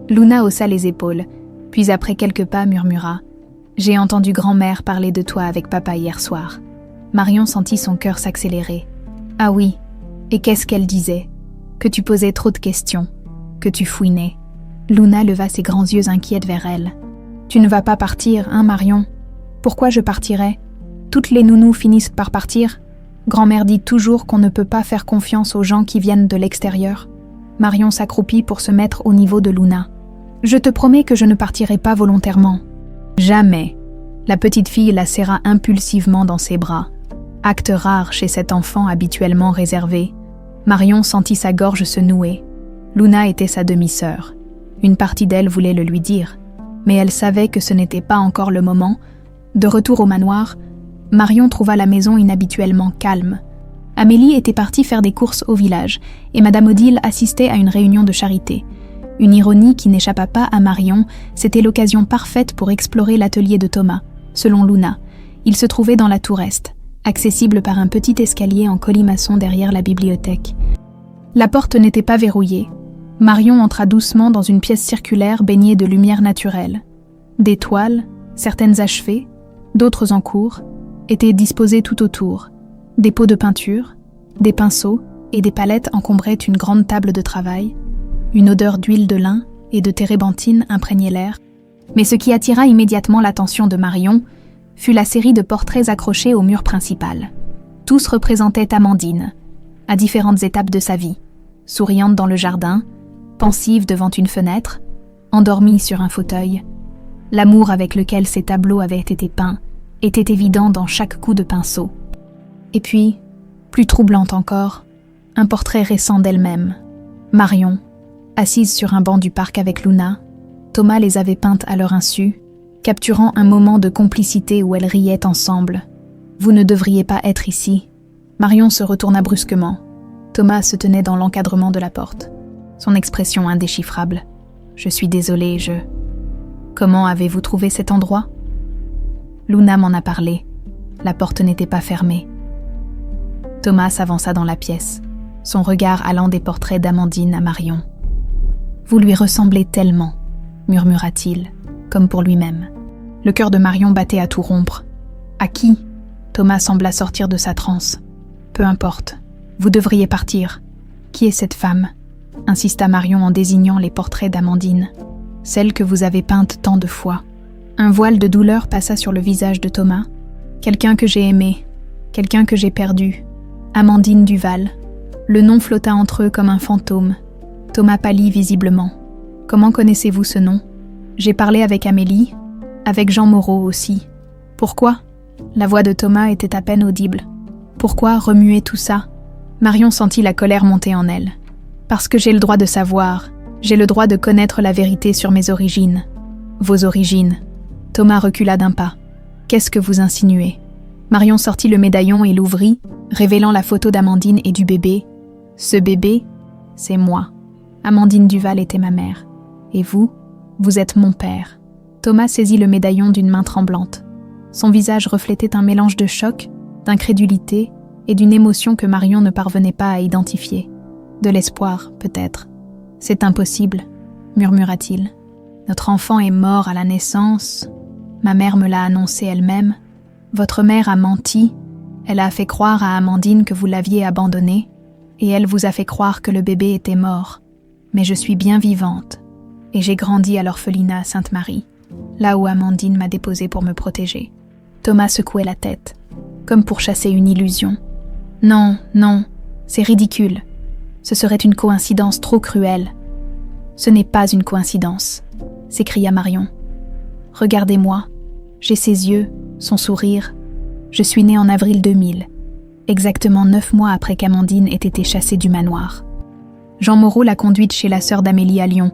Luna haussa les épaules, puis après quelques pas murmura « J'ai entendu grand-mère parler de toi avec papa hier soir. » Marion sentit son cœur s'accélérer. « Ah oui, et qu'est-ce qu'elle disait ? Que tu posais trop de questions, que tu fouinais. » Luna leva ses grands yeux inquiètes vers elle. « Tu ne vas pas partir, hein Marion ? Pourquoi je partirais ? Toutes les nounous finissent par partir. Grand-mère dit toujours qu'on ne peut pas faire confiance aux gens qui viennent de l'extérieur. » Marion s'accroupit pour se mettre au niveau de Luna. « Je te promets que je ne partirai pas volontairement. »« Jamais. » La petite fille la serra impulsivement dans ses bras. Acte rare chez cet enfant habituellement réservé. Marion sentit sa gorge se nouer. Luna était sa demi-sœur. Une partie d'elle voulait le lui dire, mais elle savait que ce n'était pas encore le moment. De retour au manoir, Marion trouva la maison inhabituellement calme. Amélie était partie faire des courses au village et Madame Odile assistait à une réunion de charité. Une ironie qui n'échappa pas à Marion, c'était l'occasion parfaite pour explorer l'atelier de Thomas. Selon Luna, il se trouvait dans la tour est, accessible par un petit escalier en colimaçon derrière la bibliothèque. La porte n'était pas verrouillée. Marion entra doucement dans une pièce circulaire baignée de lumière naturelle. Des toiles, certaines achevées, d'autres en cours, étaient disposées tout autour. Des pots de peinture, des pinceaux et des palettes encombraient une grande table de travail. Une odeur d'huile de lin et de térébenthine imprégnait l'air. Mais ce qui attira immédiatement l'attention de Marion fut la série de portraits accrochés au mur principal. Tous représentaient Amandine, à différentes étapes de sa vie, souriante dans le jardin, pensive devant une fenêtre, endormie sur un fauteuil. L'amour avec lequel ces tableaux avaient été peints était évident dans chaque coup de pinceau. Et puis, plus troublante encore, un portrait récent d'elle-même. Marion, assise sur un banc du parc avec Luna, Thomas les avait peintes à leur insu, capturant un moment de complicité où elles riaient ensemble. « Vous ne devriez pas être ici. » Marion se retourna brusquement. Thomas se tenait dans l'encadrement de la porte. Son expression indéchiffrable. « Je suis désolée, je... » « Comment avez-vous trouvé cet endroit ?» Luna m'en a parlé. La porte n'était pas fermée. Thomas s'avança dans la pièce, son regard allant des portraits d'Amandine à Marion. Vous lui ressemblez tellement, murmura-t-il, comme pour lui-même. Le cœur de Marion battait à tout rompre. À qui ? Thomas sembla sortir de sa transe. Peu importe, vous devriez partir. Qui est cette femme ? Insista Marion en désignant les portraits d'Amandine. Celle que vous avez peinte tant de fois. Un voile de douleur passa sur le visage de Thomas. Quelqu'un que j'ai aimé, quelqu'un que j'ai perdu. Amandine Duval. Le nom flotta entre eux comme un fantôme. Thomas pâlit visiblement. Comment connaissez-vous ce nom ? J'ai parlé avec Amélie, avec Jean Moreau aussi. Pourquoi ? La voix de Thomas était à peine audible. Pourquoi remuer tout ça ? Marion sentit la colère monter en elle. Parce que j'ai le droit de savoir, j'ai le droit de connaître la vérité sur mes origines. Vos origines. Thomas recula d'un pas. Qu'est-ce que vous insinuez ? Marion sortit le médaillon et l'ouvrit, révélant la photo d'Amandine et du bébé. Ce bébé, c'est moi. Amandine Duval était ma mère. Et vous, vous êtes mon père. Thomas saisit le médaillon d'une main tremblante. Son visage reflétait un mélange de choc, d'incrédulité et d'une émotion que Marion ne parvenait pas à identifier. De l'espoir, peut-être. « C'est impossible, » murmura-t-il. « Notre enfant est mort à la naissance. Ma mère me l'a annoncé elle-même. Votre mère a menti. Elle a fait croire à Amandine que vous l'aviez abandonnée, et elle vous a fait croire que le bébé était mort. Mais je suis bien vivante, et j'ai grandi à l'orphelinat Sainte-Marie, là où Amandine m'a déposée pour me protéger. » Thomas secouait la tête, comme pour chasser une illusion. « Non, non, c'est ridicule. Ce serait une coïncidence trop cruelle. »« Ce n'est pas une coïncidence, » s'écria Marion. « Regardez-moi, j'ai ses yeux, son sourire. Je suis née en avril 2000, exactement 9 mois après qu'Amandine ait été chassée du manoir. Jean Moreau l'a conduite chez la sœur d'Amélie à Lyon.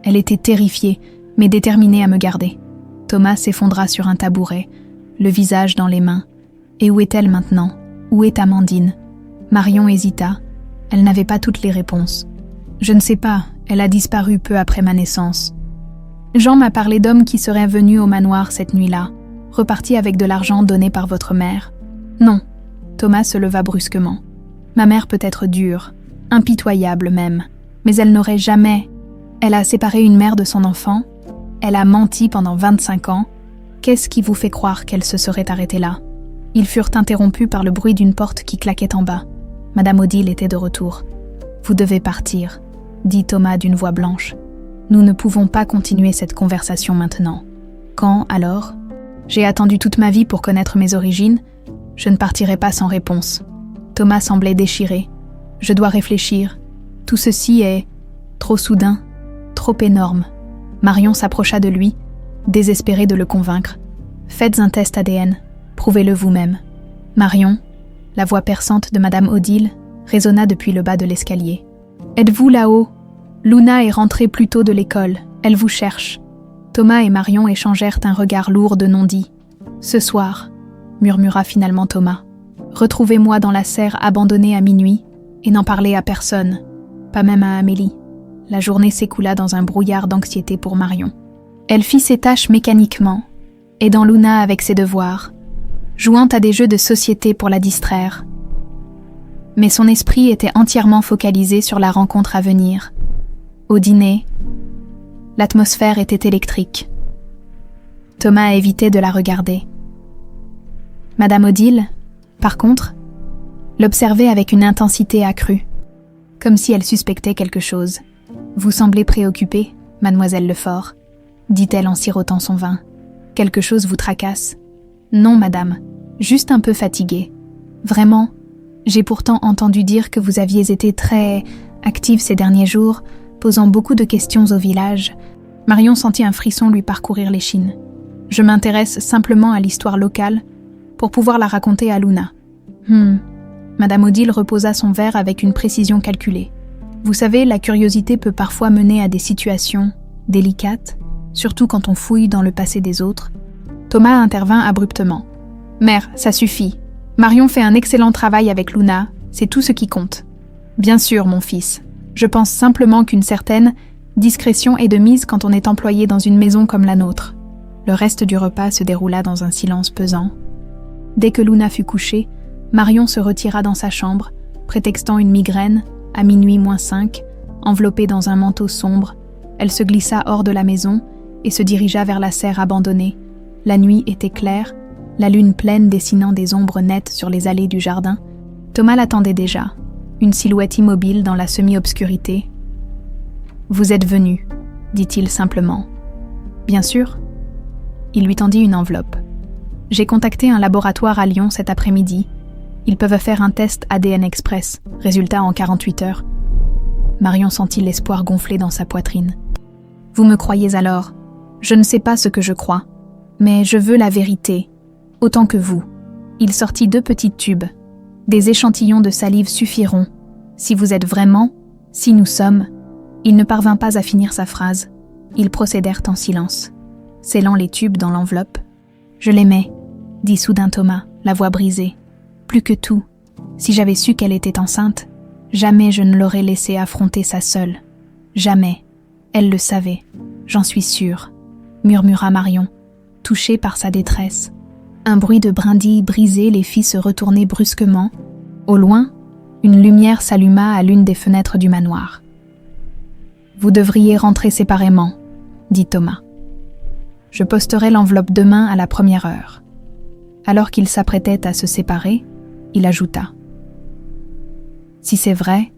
Elle était terrifiée, mais déterminée à me garder. Thomas s'effondra sur un tabouret, le visage dans les mains. Et où est-elle maintenant ? Où est Amandine ? Marion hésita. Elle n'avait pas toutes les réponses. Je ne sais pas, elle a disparu peu après ma naissance. Jean m'a parlé d'hommes qui seraient venus au manoir cette nuit-là, repartis avec de l'argent donné par votre mère. Non, Thomas se leva brusquement. Ma mère peut être dure, impitoyable même, mais elle n'aurait jamais... Elle a séparé une mère de son enfant, elle a menti pendant 25 ans. Qu'est-ce qui vous fait croire qu'elle se serait arrêtée là ? Ils furent interrompus par le bruit d'une porte qui claquait en bas. Madame Odile était de retour. « Vous devez partir », dit Thomas d'une voix blanche. « Nous ne pouvons pas continuer cette conversation maintenant. » Quand, alors ? J'ai attendu toute ma vie pour connaître mes origines. Je ne partirai pas sans réponse. Thomas semblait déchiré. « Je dois réfléchir. Tout ceci est trop soudain, trop énorme. » Marion s'approcha de lui, désespérée de le convaincre. « Faites un test ADN. Prouvez-le vous-même. » Marion, la voix perçante de Madame Odile, résonna depuis le bas de l'escalier. « Êtes-vous là-haut ? Luna est rentrée plus tôt de l'école. Elle vous cherche. » Thomas et Marion échangèrent un regard lourd de non-dit. « Ce soir, » murmura finalement Thomas, « retrouvez-moi dans la serre abandonnée à minuit et n'en parlez à personne, pas même à Amélie. » La journée s'écoula dans un brouillard d'anxiété pour Marion. Elle fit ses tâches mécaniquement, aidant Luna avec ses devoirs, jouant à des jeux de société pour la distraire. Mais son esprit était entièrement focalisé sur la rencontre à venir. Au dîner, l'atmosphère était électrique. Thomas évitait de la regarder. Madame Odile, par contre, l'observait avec une intensité accrue, comme si elle suspectait quelque chose. « Vous semblez préoccupée, mademoiselle Lefort, » dit-elle en sirotant son vin. « Quelque chose vous tracasse ?»« Non, madame, juste un peu fatiguée. Vraiment, j'ai pourtant entendu dire que vous aviez été très active ces derniers jours, posant beaucoup de questions au village. » Marion sentit un frisson lui parcourir l'échine. « Je m'intéresse simplement à l'histoire locale pour pouvoir la raconter à Luna. » Madame Odile reposa son verre avec une précision calculée. Vous savez, la curiosité peut parfois mener à des situations délicates, surtout quand on fouille dans le passé des autres. Thomas intervint abruptement. « Mère, ça suffit. Marion fait un excellent travail avec Luna, c'est tout ce qui compte. » « Bien sûr, mon fils. Je pense simplement qu'une certaine discrétion est de mise quand on est employé dans une maison comme la nôtre. » Le reste du repas se déroula dans un silence pesant. Dès que Luna fut couchée, Marion se retira dans sa chambre, prétextant une migraine, à minuit -5, enveloppée dans un manteau sombre, Elle se glissa hors de la maison et se dirigea vers la serre abandonnée. La nuit était claire, la lune pleine dessinant des ombres nettes sur les allées du jardin. Thomas l'attendait déjà, une silhouette immobile dans la semi-obscurité. « Vous êtes venu », dit-il simplement. « Bien sûr. » Il lui tendit une enveloppe. « J'ai contacté un laboratoire à Lyon cet après-midi. Ils peuvent faire un test ADN Express, résultat en 48 heures. » Marion sentit l'espoir gonfler dans sa poitrine. « Vous me croyez alors ? Je ne sais pas ce que je crois, mais je veux la vérité, autant que vous. » Il sortit 2 petits tubes. « Des échantillons de salive suffiront. Si vous êtes vraiment, si nous sommes... » Il ne parvint pas à finir sa phrase. Ils procédèrent en silence, scellant les tubes dans l'enveloppe. « Je l'aimais, » dit soudain Thomas, la voix brisée. « Plus que tout, si j'avais su qu'elle était enceinte, jamais je ne l'aurais laissée affronter ça seule. Jamais. Elle le savait, j'en suis sûre, » murmura Marion, touchée par sa détresse. Un bruit de brindilles brisées les fit se retourner brusquement. Au loin, une lumière s'alluma à l'une des fenêtres du manoir. « Vous devriez rentrer séparément, » dit Thomas. « Je posterai l'enveloppe demain à la première heure. » Alors qu'il s'apprêtait à se séparer, il ajouta. « Si c'est vrai,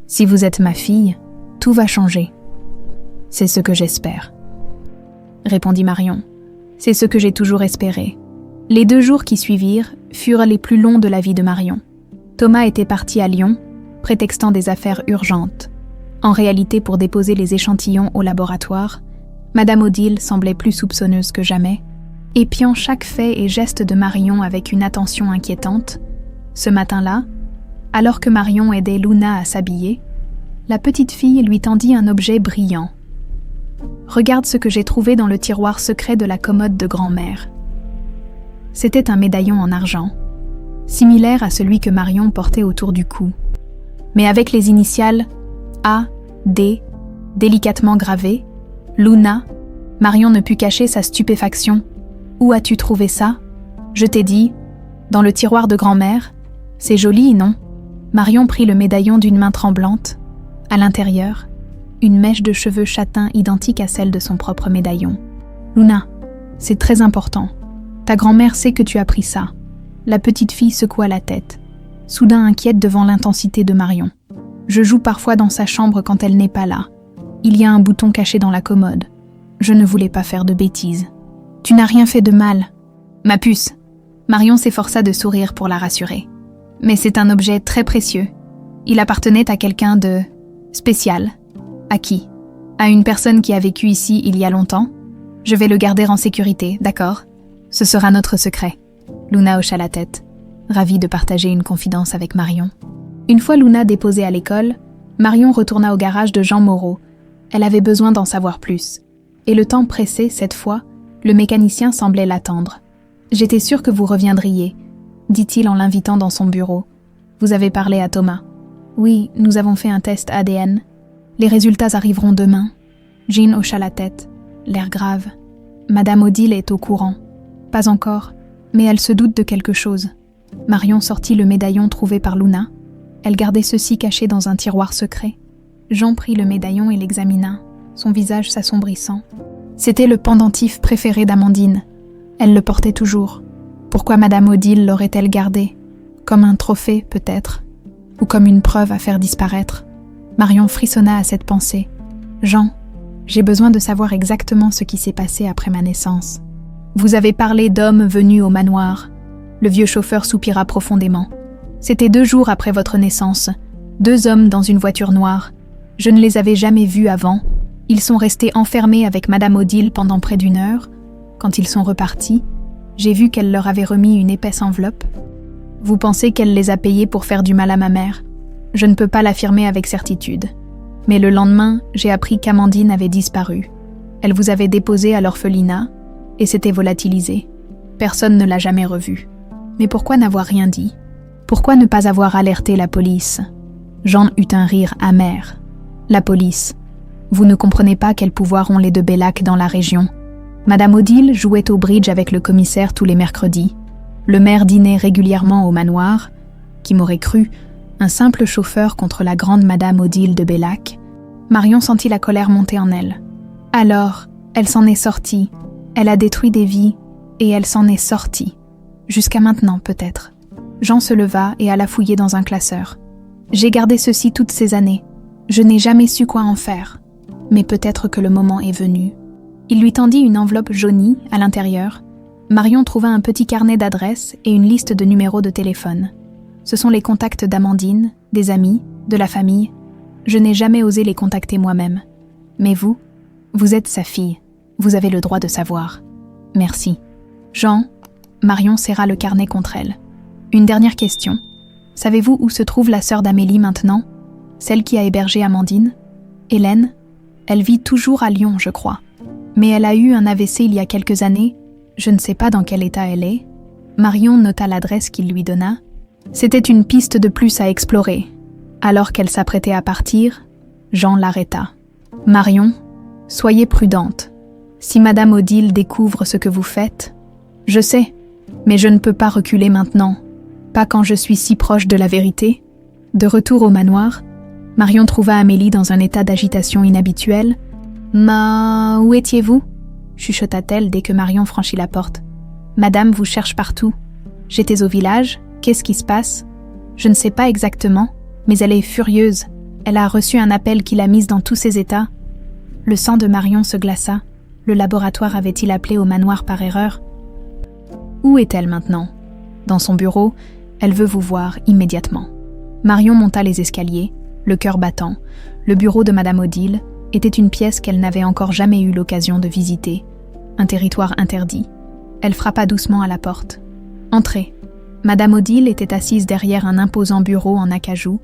si vous êtes ma fille, tout va changer. » « C'est ce que j'espère, » répondit Marion. « C'est ce que j'ai toujours espéré. » Les 2 jours qui suivirent furent les plus longs de la vie de Marion. Thomas était parti à Lyon, prétextant des affaires urgentes. En réalité, pour déposer les échantillons au laboratoire, Madame Odile semblait plus soupçonneuse que jamais, épiant chaque fait et geste de Marion avec une attention inquiétante. Ce matin-là, alors que Marion aidait Luna à s'habiller, la petite fille lui tendit un objet brillant. « Regarde ce que j'ai trouvé dans le tiroir secret de la commode de grand-mère. » C'était un médaillon en argent, similaire à celui que Marion portait autour du cou, mais avec les initiales A, D, délicatement gravées. Luna, Marion ne put cacher sa stupéfaction. « Où as-tu trouvé ça ? » ?»« Je t'ai dit, dans le tiroir de grand-mère. C'est joli, non ?» Marion prit le médaillon d'une main tremblante. À l'intérieur, une mèche de cheveux châtains identique à celle de son propre médaillon. « Luna, c'est très important. Ta grand-mère sait que tu as pris ça. » La petite fille secoua la tête, soudain inquiète devant l'intensité de Marion. « Je joue parfois dans sa chambre quand elle n'est pas là. Il y a un bouton caché dans la commode. Je ne voulais pas faire de bêtises. »« Tu n'as rien fait de mal. »« Ma puce. » Marion s'efforça de sourire pour la rassurer. « Mais c'est un objet très précieux. Il appartenait à quelqu'un de... spécial. » « À qui ? À une personne qui a vécu ici il y a longtemps ? Je vais le garder en sécurité, d'accord ? Ce sera notre secret. » Luna hocha la tête, ravie de partager une confidence avec Marion. Une fois Luna déposée à l'école, Marion retourna au garage de Jean Moreau. Elle avait besoin d'en savoir plus. Et le temps pressé, cette fois, le mécanicien semblait l'attendre. « J'étais sûre que vous reviendriez, » dit-il en l'invitant dans son bureau. « Vous avez parlé à Thomas. »« Oui, nous avons fait un test ADN. Les résultats arriveront demain. » Jean hocha la tête, l'air grave. « Madame Odile est au courant. »« Pas encore, mais elle se doute de quelque chose. » Marion sortit le médaillon trouvé par Luna. Elle gardait ceci caché dans un tiroir secret. Jean prit le médaillon et l'examina, son visage s'assombrissant. C'était le pendentif préféré d'Amandine. Elle le portait toujours. Pourquoi Madame Odile l'aurait-elle gardé ? Comme un trophée, peut-être, ou comme une preuve à faire disparaître. Marion frissonna à cette pensée. « Jean, j'ai besoin de savoir exactement ce qui s'est passé après ma naissance. » « Vous avez parlé d'hommes venus au manoir. » Le vieux chauffeur soupira profondément. « C'était 2 jours après votre naissance. 2 hommes dans une voiture noire. Je ne les avais jamais vus avant. Ils sont restés enfermés avec Madame Odile pendant près d'1 heure. Quand ils sont repartis, j'ai vu qu'elle leur avait remis une épaisse enveloppe. Vous pensez qu'elle les a payés pour faire du mal à ma mère ? Je ne peux pas l'affirmer avec certitude. Mais le lendemain, j'ai appris qu'Amandine avait disparu. Elle vous avait déposé à l'orphelinat et s'était volatilisée. Personne ne l'a jamais revue. Mais pourquoi n'avoir rien dit ? Pourquoi ne pas avoir alerté la police ? Jean eut un rire amer. La police. Vous ne comprenez pas quel pouvoir ont les de Bellac dans la région. Madame Odile jouait au bridge avec le commissaire tous les mercredis. Le maire dînait régulièrement au manoir. Qui m'aurait cru ? Un simple chauffeur contre la grande Madame Odile de Bellac. Marion sentit la colère monter en elle. Alors, elle s'en est sortie. Elle a détruit des vies et elle s'en est sortie. Jusqu'à maintenant, peut-être. Jean se leva et alla fouiller dans un classeur. J'ai gardé ceci toutes ces années. Je n'ai jamais su quoi en faire. Mais peut-être que le moment est venu. Il lui tendit une enveloppe jaunie à l'intérieur. Marion trouva un petit carnet d'adresses et une liste de numéros de téléphone. Ce sont les contacts d'Amandine, des amis, de la famille. Je n'ai jamais osé les contacter moi-même. Mais vous êtes sa fille. Vous avez le droit de savoir. Merci. Jean, Marion serra le carnet contre elle. Une dernière question. Savez-vous où se trouve la sœur d'Amélie maintenant? Celle qui a hébergé Amandine? Hélène? Elle vit toujours à Lyon, je crois. Mais elle a eu un AVC il y a quelques années. Je ne sais pas dans quel état elle est. Marion nota l'adresse qu'il lui donna. C'était une piste de plus à explorer. Alors qu'elle s'apprêtait à partir, Jean l'arrêta. Marion, soyez prudente. Si Madame Odile découvre ce que vous faites, je sais, mais je ne peux pas reculer maintenant. Pas quand je suis si proche de la vérité. De retour au manoir, Marion trouva Amélie dans un état d'agitation inhabituel. « Où étiez-vous » chuchota-t-elle dès que Marion franchit la porte. « Madame vous cherche partout. J'étais au village. Qu'est-ce qui se passe ?»« Je ne sais pas exactement, mais elle est furieuse. Elle a reçu un appel qui l'a mise dans tous ses états. » Le sang de Marion se glaça. Le laboratoire avait-il appelé au manoir par erreur? Où est-elle maintenant? Dans son bureau, elle veut vous voir immédiatement. Marion monta les escaliers, le cœur battant. Le bureau de Madame Odile était une pièce qu'elle n'avait encore jamais eu l'occasion de visiter. Un territoire interdit. Elle frappa doucement à la porte. « Entrez !» Madame Odile était assise derrière un imposant bureau en acajou.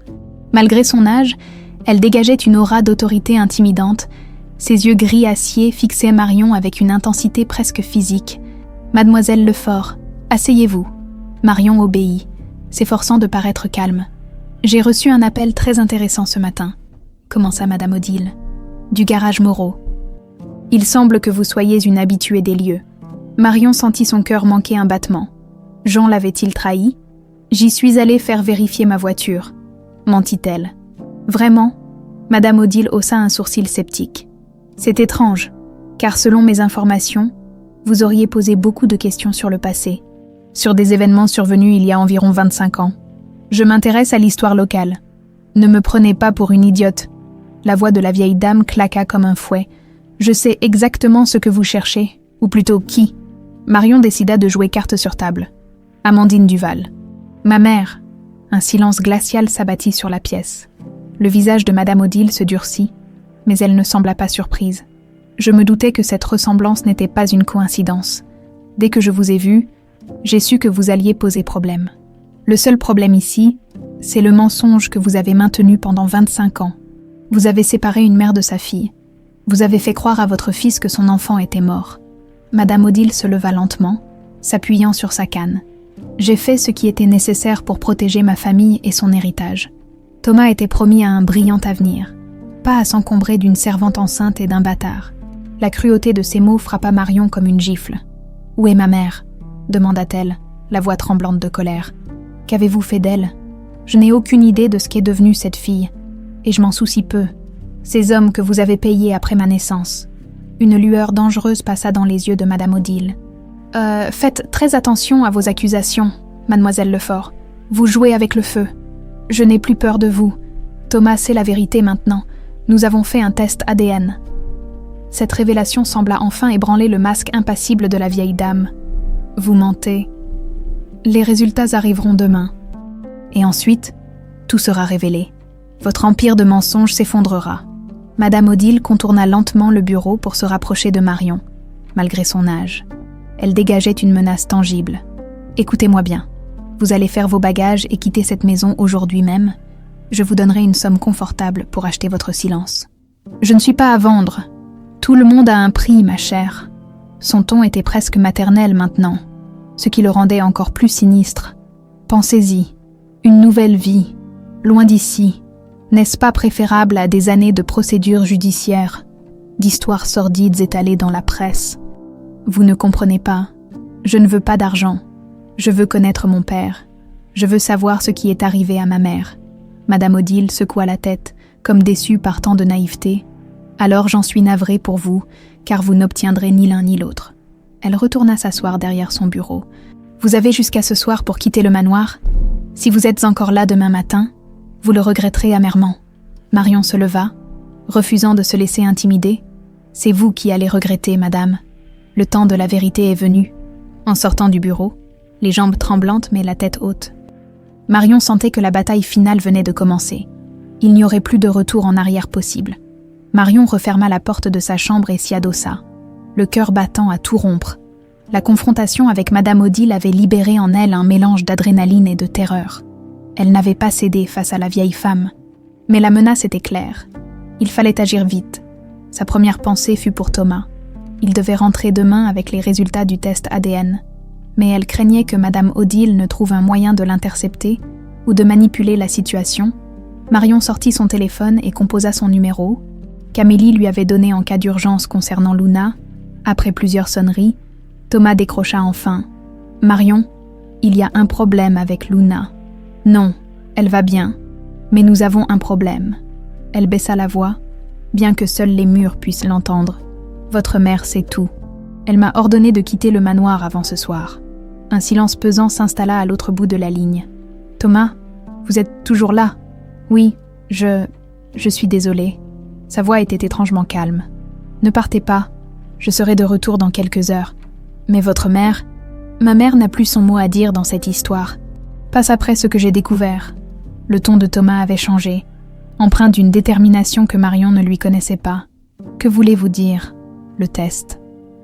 Malgré son âge, elle dégageait une aura d'autorité intimidante. Ses yeux gris acier fixaient Marion avec une intensité presque physique. « Mademoiselle Lefort, asseyez-vous. » Marion obéit, s'efforçant de paraître calme. « J'ai reçu un appel très intéressant ce matin, » commença Madame Odile. « Du garage Moreau. Il semble que vous soyez une habituée des lieux. » Marion sentit son cœur manquer un battement. Jean l'avait-il trahi? « J'y suis allée faire vérifier ma voiture. » mentit-elle. « Vraiment ?» Madame Odile haussa un sourcil sceptique. « C'est étrange, car selon mes informations, vous auriez posé beaucoup de questions sur le passé, sur des événements survenus il y a environ 25 ans. Je m'intéresse à l'histoire locale. Ne me prenez pas pour une idiote. » La voix de la vieille dame claqua comme un fouet. « Je sais exactement ce que vous cherchez, ou plutôt qui. » Marion décida de jouer carte sur table. Amandine Duval. « Ma mère. » Un silence glacial s'abattit sur la pièce. Le visage de Madame Odile se durcit, mais elle ne sembla pas surprise. Je me doutais que cette ressemblance n'était pas une coïncidence. Dès que je vous ai vu, j'ai su que vous alliez poser problème. Le seul problème ici, c'est le mensonge que vous avez maintenu pendant 25 ans. Vous avez séparé une mère de sa fille. Vous avez fait croire à votre fils que son enfant était mort. Madame Odile se leva lentement, s'appuyant sur sa canne. J'ai fait ce qui était nécessaire pour protéger ma famille et son héritage. Thomas était promis à un brillant avenir, pas à s'encombrer d'une servante enceinte et d'un bâtard. La cruauté de ces mots frappa Marion comme une gifle. « Où est ma mère ?» demanda-t-elle, la voix tremblante de colère. « Qu'avez-vous fait d'elle? Je n'ai aucune idée de ce qu'est devenue cette fille, et je m'en soucie peu. Ces hommes que vous avez payés après ma naissance. » Une lueur dangereuse passa dans les yeux de Madame Odile. Faites très attention à vos accusations, Mademoiselle Lefort. Vous jouez avec le feu. Je n'ai plus peur de vous. Thomas sait la vérité maintenant. Nous avons fait un test ADN. » Cette révélation sembla enfin ébranler le masque impassible de la vieille dame. « Vous mentez. Les résultats arriveront demain. Et ensuite, tout sera révélé. Votre empire de mensonges s'effondrera. » Madame Odile contourna lentement le bureau pour se rapprocher de Marion, malgré son âge. Elle dégageait une menace tangible. « Écoutez-moi bien. Vous allez faire vos bagages et quitter cette maison aujourd'hui même. Je vous donnerai une somme confortable pour acheter votre silence. » « Je ne suis pas à vendre. Tout le monde a un prix, ma chère. » Son ton était presque maternel maintenant, ce qui le rendait encore plus sinistre. « Pensez-y. Une nouvelle vie, loin d'ici. N'est-ce pas préférable à des années de procédures judiciaires, d'histoires sordides étalées dans la presse? Vous ne comprenez pas. Je ne veux pas d'argent. Je veux connaître mon père. Je veux savoir ce qui est arrivé à ma mère. » Madame Odile secoua la tête, comme déçue par tant de naïveté. Alors j'en suis navrée pour vous, car vous n'obtiendrez ni l'un ni l'autre. Elle retourna s'asseoir derrière son bureau. Vous avez jusqu'à ce soir pour quitter le manoir. Si vous êtes encore là demain matin, vous le regretterez amèrement. Marion se leva, refusant de se laisser intimider. C'est vous qui allez regretter, madame. Le temps de la vérité est venu. En sortant du bureau, les jambes tremblantes mais la tête haute, Marion sentait que la bataille finale venait de commencer. Il n'y aurait plus de retour en arrière possible. Marion referma la porte de sa chambre et s'y adossa, le cœur battant à tout rompre. La confrontation avec Madame Odile avait libéré en elle un mélange d'adrénaline et de terreur. Elle n'avait pas cédé face à la vieille femme. Mais la menace était claire. Il fallait agir vite. Sa première pensée fut pour Thomas. Il devait rentrer demain avec les résultats du test ADN. Mais elle craignait que Madame Odile ne trouve un moyen de l'intercepter ou de manipuler la situation. Marion sortit son téléphone et composa son numéro, qu'Amélie lui avait donné en cas d'urgence concernant Luna. Après plusieurs sonneries, Thomas décrocha enfin. « Marion, il y a un problème avec Luna. »« Non, elle va bien, mais nous avons un problème. » Elle baissa la voix, bien que seuls les murs puissent l'entendre. « Votre mère sait tout. Elle m'a ordonné de quitter le manoir avant ce soir. » Un silence pesant s'installa à l'autre bout de la ligne. « Thomas, vous êtes toujours là ? » ?»« Oui, je suis désolée. » Sa voix était étrangement calme. « Ne partez pas. Je serai de retour dans quelques heures. Mais votre mère... » Ma mère n'a plus son mot à dire dans cette histoire. Passe après ce que j'ai découvert. Le ton de Thomas avait changé, empreint d'une détermination que Marion ne lui connaissait pas. Que voulez-vous dire ? Le test.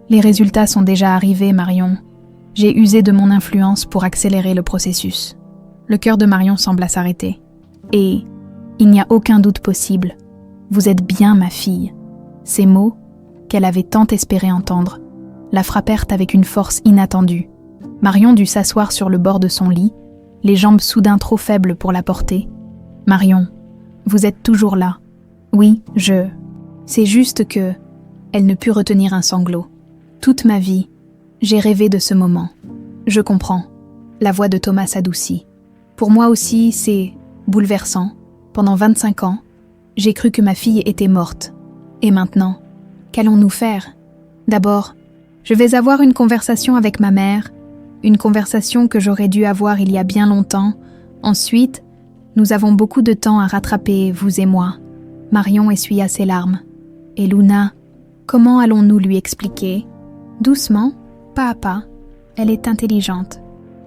Les résultats sont déjà arrivés, Marion. J'ai usé de mon influence pour accélérer le processus. Le cœur de Marion sembla s'arrêter. Et il n'y a aucun doute possible. Vous êtes bien ma fille. Ces mots, qu'elle avait tant espéré entendre, la frappèrent avec une force inattendue. Marion dut s'asseoir sur le bord de son lit, les jambes soudain trop faibles pour la porter. « Marion, vous êtes toujours là. »« Oui, C'est juste que... » Elle ne put retenir un sanglot. « Toute ma vie, j'ai rêvé de ce moment. Je comprends. » La voix de Thomas s'adoucit. « Pour moi aussi, c'est bouleversant. Pendant 25 ans, j'ai cru que ma fille était morte. Et maintenant, qu'allons-nous faire ? D'abord, je vais avoir une conversation avec ma mère, une conversation que j'aurais dû avoir il y a bien longtemps. Ensuite, nous avons beaucoup de temps à rattraper, vous et moi. » Marion essuya ses larmes. « Et Luna, comment allons-nous lui expliquer ? » Doucement, pas à pas. Elle est intelligente.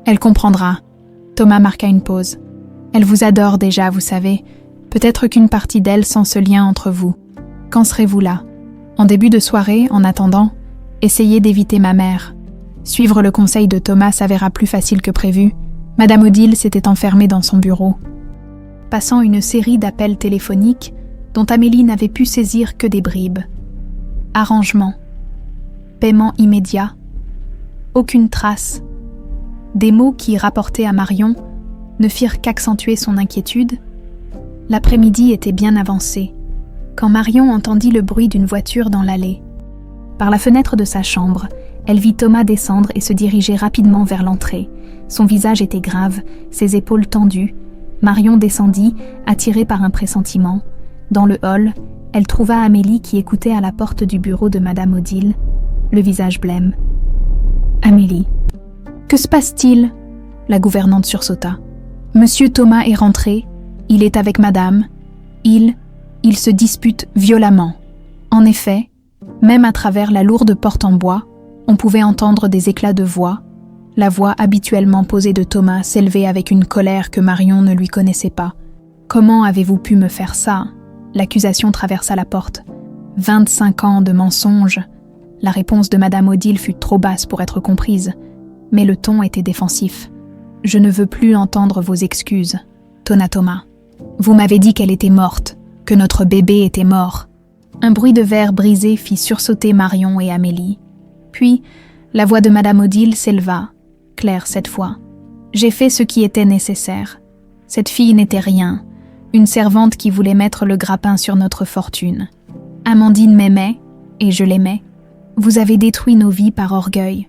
Elle comprendra. Thomas marqua une pause. Elle vous adore déjà, vous savez. Peut-être qu'une partie d'elle sent ce lien entre vous. Quand serez-vous là ? En début de soirée, en attendant, essayez d'éviter ma mère. Suivre le conseil de Thomas s'avéra plus facile que prévu. Madame Odile s'était enfermée dans son bureau, passant une série d'appels téléphoniques dont Amélie n'avait pu saisir que des bribes. Arrangement. Paiement immédiat. Aucune trace. Des mots qui, rapportés à Marion, ne firent qu'accentuer son inquiétude. L'après-midi était bien avancé, quand Marion entendit le bruit d'une voiture dans l'allée. Par la fenêtre de sa chambre, elle vit Thomas descendre et se diriger rapidement vers l'entrée. Son visage était grave, ses épaules tendues. Marion descendit, attirée par un pressentiment. Dans le hall, elle trouva Amélie qui écoutait à la porte du bureau de Madame Odile, le visage blême. « Amélie, que se passe-t-il » La gouvernante sursauta. « Monsieur Thomas est rentré, il est avec Madame. Il se dispute violemment. En effet, même à travers la lourde porte en bois, on pouvait entendre des éclats de voix. La voix habituellement posée de Thomas s'élevait avec une colère que Marion ne lui connaissait pas. « Comment avez-vous pu me faire ça ?» L'accusation traversa la porte. 25 ans de mensonges. La réponse de Madame Odile fut trop basse pour être comprise, mais le ton était défensif. « Je ne veux plus entendre vos excuses, » tonna Thomas. « Vous m'avez dit qu'elle était morte, que notre bébé était mort. » Un bruit de verre brisé fit sursauter Marion et Amélie. Puis, la voix de Madame Odile s'éleva, claire cette fois. « J'ai fait ce qui était nécessaire. Cette fille n'était rien, une servante qui voulait mettre le grappin sur notre fortune. Amandine m'aimait, et je l'aimais. Vous avez détruit nos vies par orgueil,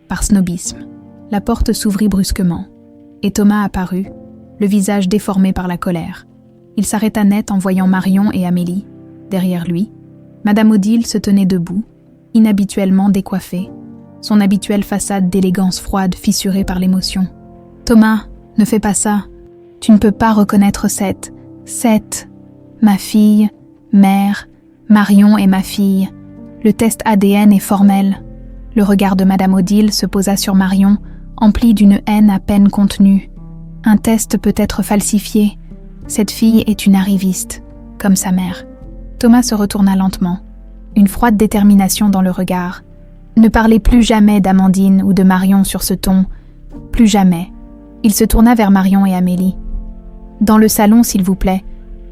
par snobisme. » La porte s'ouvrit brusquement, et Thomas apparut, le visage déformé par la colère. « Il s'arrêta net en voyant Marion et Amélie. Derrière lui, Madame Odile se tenait debout, inhabituellement décoiffée, son habituelle façade d'élégance froide fissurée par l'émotion. « Thomas, ne fais pas ça. Tu ne peux pas reconnaître cette, ma fille, mère, Marion est ma fille. Le test ADN est formel. » Le regard de Madame Odile se posa sur Marion, empli d'une haine à peine contenue. Un test peut être falsifié. Cette fille est une arriviste, comme sa mère. Thomas se retourna lentement, une froide détermination dans le regard. Ne parlez plus jamais d'Amandine ou de Marion sur ce ton. Plus jamais. Il se tourna vers Marion et Amélie. Dans le salon, s'il vous plaît.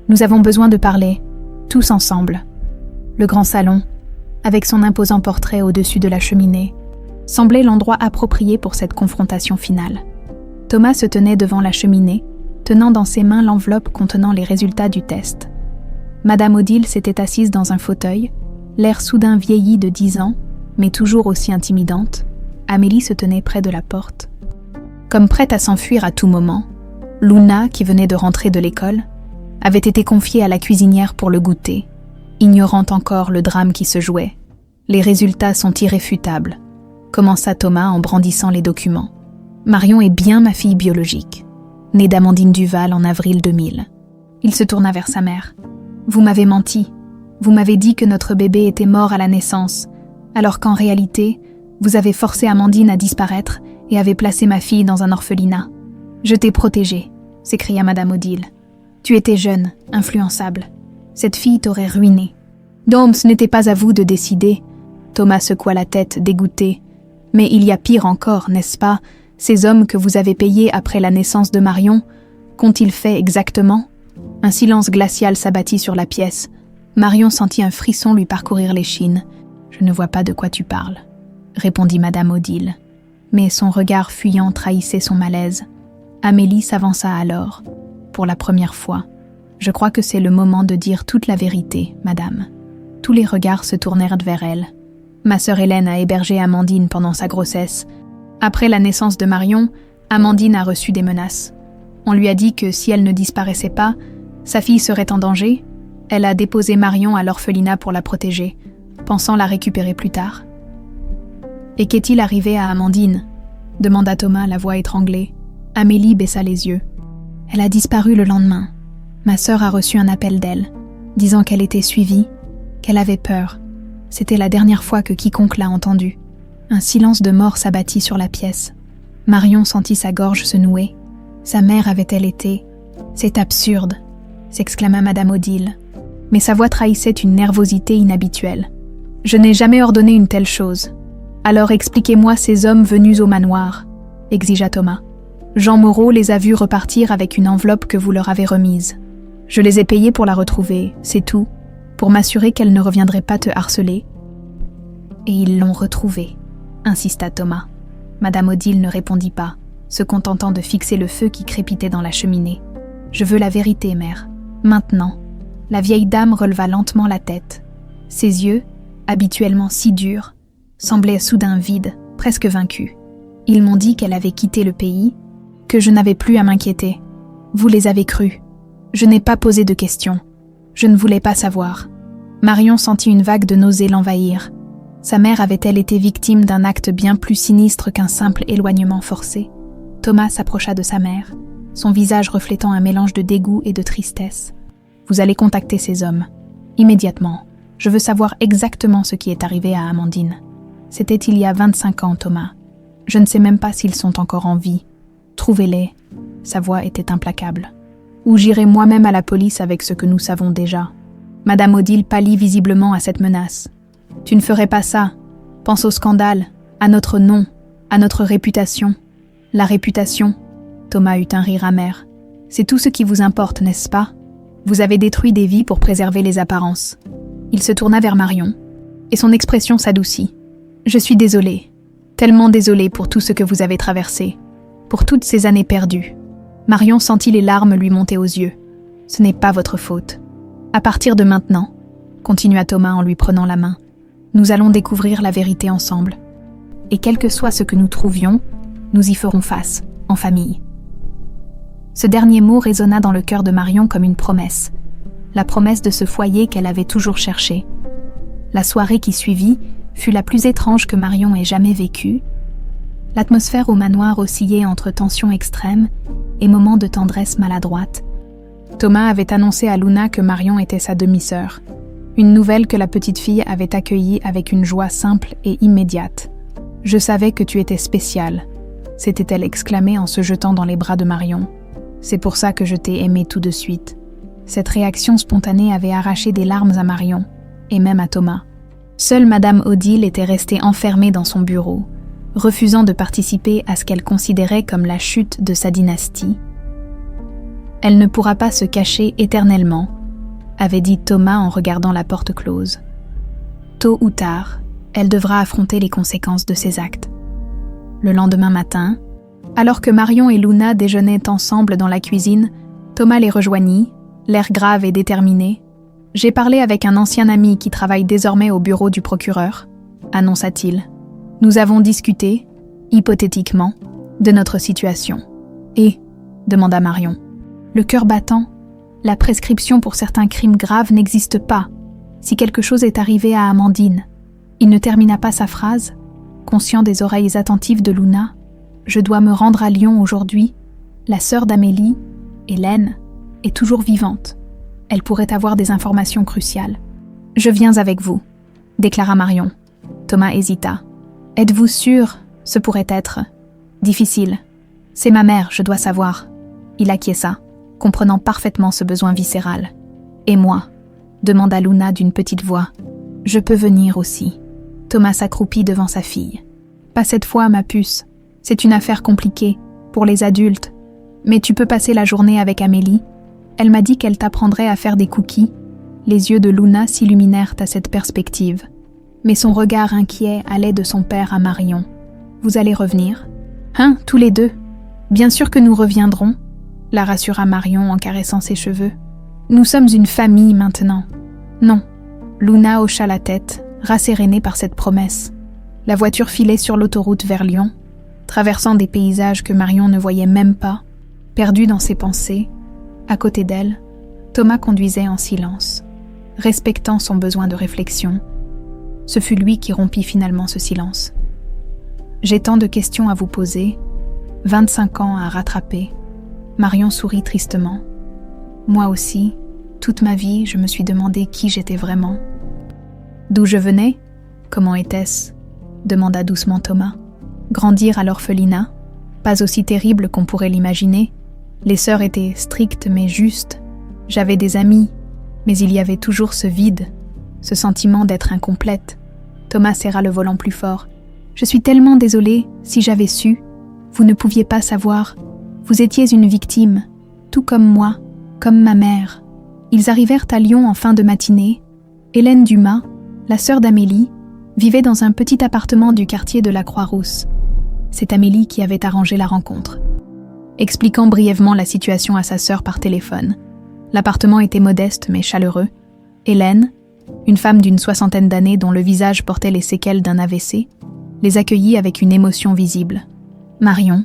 Nous avons besoin de parler, tous ensemble. Le grand salon, avec son imposant portrait au-dessus de la cheminée, semblait l'endroit approprié pour cette confrontation finale. Thomas se tenait devant la cheminée, tenant dans ses mains l'enveloppe contenant les résultats du test. Madame Odile s'était assise dans un fauteuil, l'air soudain vieilli de 10 ans, mais toujours aussi intimidante. Amélie se tenait près de la porte. Comme prête à s'enfuir à tout moment, Luna, qui venait de rentrer de l'école, avait été confiée à la cuisinière pour le goûter, ignorant encore le drame qui se jouait. Les résultats sont irréfutables, commença Thomas en brandissant les documents. Marion est bien ma fille biologique, née d'Amandine Duval en avril 2000. Il se tourna vers sa mère. Vous m'avez menti. Vous m'avez dit que notre bébé était mort à la naissance, alors qu'en réalité, vous avez forcé Amandine à disparaître et avez placé ma fille dans un orphelinat. Je t'ai protégée, s'écria Madame Odile. Tu étais jeune, influençable. Cette fille t'aurait ruiné. Donc ce n'était pas à vous de décider. Thomas secoua la tête, dégoûté. Mais il y a pire encore, n'est-ce pas? Ces hommes que vous avez payés après la naissance de Marion, qu'ont-ils fait exactement? Un silence glacial s'abattit sur la pièce. Marion sentit un frisson lui parcourir l'échine. « Je ne vois pas de quoi tu parles », répondit Madame Odile. Mais son regard fuyant trahissait son malaise. Amélie s'avança alors, pour la première fois. « Je crois que c'est le moment de dire toute la vérité, madame. » Tous les regards se tournèrent vers elle. Ma sœur Hélène a hébergé Amandine pendant sa grossesse. Après la naissance de Marion, Amandine a reçu des menaces. On lui a dit que si elle ne disparaissait pas, sa fille serait en danger. Elle a déposé Marion à l'orphelinat pour la protéger, pensant la récupérer plus tard. « Et qu'est-il arrivé à Amandine ?» demanda Thomas, la voix étranglée. Amélie baissa les yeux. « Elle a disparu le lendemain. Ma sœur a reçu un appel d'elle, disant qu'elle était suivie, qu'elle avait peur. C'était la dernière fois que quiconque l'a entendue. » Un silence de mort s'abattit sur la pièce. Marion sentit sa gorge se nouer. Sa mère avait-elle été... « C'est absurde !» s'exclama Madame Odile. Mais sa voix trahissait une nervosité inhabituelle. « Je n'ai jamais ordonné une telle chose. Alors expliquez-moi ces hommes venus au manoir, » exigea Thomas. Jean Moreau les a vus repartir avec une enveloppe que vous leur avez remise. Je les ai payés pour la retrouver, c'est tout, pour m'assurer qu'elle ne reviendrait pas te harceler. Et ils l'ont retrouvée, insista Thomas. Madame Odile ne répondit pas, se contentant de fixer le feu qui crépitait dans la cheminée. « Je veux la vérité, mère. Maintenant. » La vieille dame releva lentement la tête. Ses yeux, habituellement si durs, semblaient soudain vides, presque vaincus. Ils m'ont dit qu'elle avait quitté le pays, que je n'avais plus à m'inquiéter. Vous les avez crus. Je n'ai pas posé de questions. Je ne voulais pas savoir. Marion sentit une vague de nausée l'envahir. Sa mère avait-elle été victime d'un acte bien plus sinistre qu'un simple éloignement forcé? Thomas s'approcha de sa mère, son visage reflétant un mélange de dégoût et de tristesse. « Vous allez contacter ces hommes. Immédiatement. Je veux savoir exactement ce qui est arrivé à Amandine. C'était il y a 25 ans, Thomas. Je ne sais même pas s'ils sont encore en vie. Trouvez-les. » Sa voix était implacable. « Ou j'irai moi-même à la police avec ce que nous savons déjà. » Madame Odile pâlit visiblement à cette menace. « Tu ne ferais pas ça. Pense au scandale, à notre nom, à notre réputation. » La réputation, Thomas eut un rire amer. C'est tout ce qui vous importe, n'est-ce pas? Vous avez détruit des vies pour préserver les apparences. Il se tourna vers Marion, et son expression s'adoucit. Je suis désolée, tellement désolée pour tout ce que vous avez traversé, pour toutes ces années perdues. Marion sentit les larmes lui monter aux yeux. Ce n'est pas votre faute. À partir de maintenant, continua Thomas en lui prenant la main, nous allons découvrir la vérité ensemble. Et quel que soit ce que nous trouvions, nous y ferons face, en famille. Ce dernier mot résonna dans le cœur de Marion comme une promesse. La promesse de ce foyer qu'elle avait toujours cherché. La soirée qui suivit fut la plus étrange que Marion ait jamais vécue. L'atmosphère au manoir oscillait entre tension extrême et moments de tendresse maladroite. Thomas avait annoncé à Luna que Marion était sa demi-sœur, une nouvelle que la petite fille avait accueillie avec une joie simple et immédiate. « Je savais que tu étais spéciale », s'était-elle exclamée en se jetant dans les bras de Marion. « C'est pour ça que je t'ai aimée tout de suite. » Cette réaction spontanée avait arraché des larmes à Marion, et même à Thomas. Seule Madame Odile était restée enfermée dans son bureau, refusant de participer à ce qu'elle considérait comme la chute de sa dynastie. « Elle ne pourra pas se cacher éternellement », avait dit Thomas en regardant la porte close. « Tôt ou tard, elle devra affronter les conséquences de ses actes. » Le lendemain matin, alors que Marion et Luna déjeunaient ensemble dans la cuisine, Thomas les rejoignit, l'air grave et déterminé. « J'ai parlé avec un ancien ami qui travaille désormais au bureau du procureur, » annonça-t-il. « Nous avons discuté, hypothétiquement, de notre situation. »« Et » demanda Marion. « Le cœur battant, la prescription pour certains crimes graves n'existe pas. Si quelque chose est arrivé à Amandine, il ne termina pas sa phrase, conscient des oreilles attentives de Luna. « Je dois me rendre à Lyon aujourd'hui. La sœur d'Amélie, Hélène, est toujours vivante. Elle pourrait avoir des informations cruciales. »« Je viens avec vous, » déclara Marion. Thomas hésita. « Êtes-vous sûr, ce pourrait être difficile. C'est ma mère, je dois savoir. » Il acquiesça, comprenant parfaitement ce besoin viscéral. « Et moi ?» demanda Luna d'une petite voix. « Je peux venir aussi. » Thomas s'accroupit devant sa fille. « Pas cette fois, ma puce. C'est une affaire compliquée, pour les adultes. Mais tu peux passer la journée avec Amélie. Elle m'a dit qu'elle t'apprendrait à faire des cookies. » Les yeux de Luna s'illuminèrent à cette perspective. Mais son regard inquiet allait de son père à Marion. « Vous allez revenir ? »« Hein, tous les deux ? Bien sûr que nous reviendrons, » la rassura Marion en caressant ses cheveux. « Nous sommes une famille maintenant. » « Non. » Luna hocha la tête, rassérénée par cette promesse. La voiture filait sur l'autoroute vers Lyon, traversant des paysages que Marion ne voyait même pas. Perdue dans ses pensées, à côté d'elle, Thomas conduisait en silence, respectant son besoin de réflexion. Ce fut lui qui rompit finalement ce silence. « J'ai tant de questions à vous poser, 25 ans à rattraper. » Marion sourit tristement. « Moi aussi, toute ma vie, je me suis demandé qui j'étais vraiment. » « D'où je venais ? Comment était-ce ? » demanda doucement Thomas. « Grandir à l'orphelinat, pas aussi terrible qu'on pourrait l'imaginer. Les sœurs étaient strictes mais justes. J'avais des amis, mais il y avait toujours ce vide, ce sentiment d'être incomplète. » Thomas serra le volant plus fort. « Je suis tellement désolée, si j'avais su. Vous ne pouviez pas savoir. Vous étiez une victime, tout comme moi, comme ma mère. » Ils arrivèrent à Lyon en fin de matinée. Hélène Dumas, la sœur d'Amélie, vivait dans un petit appartement du quartier de la Croix-Rousse. C'est Amélie qui avait arrangé la rencontre. Expliquant brièvement la situation à sa sœur par téléphone. L'appartement était modeste mais chaleureux. Hélène, une femme d'une 60aine d'années dont le visage portait les séquelles d'un AVC, les accueillit avec une émotion visible. « Marion »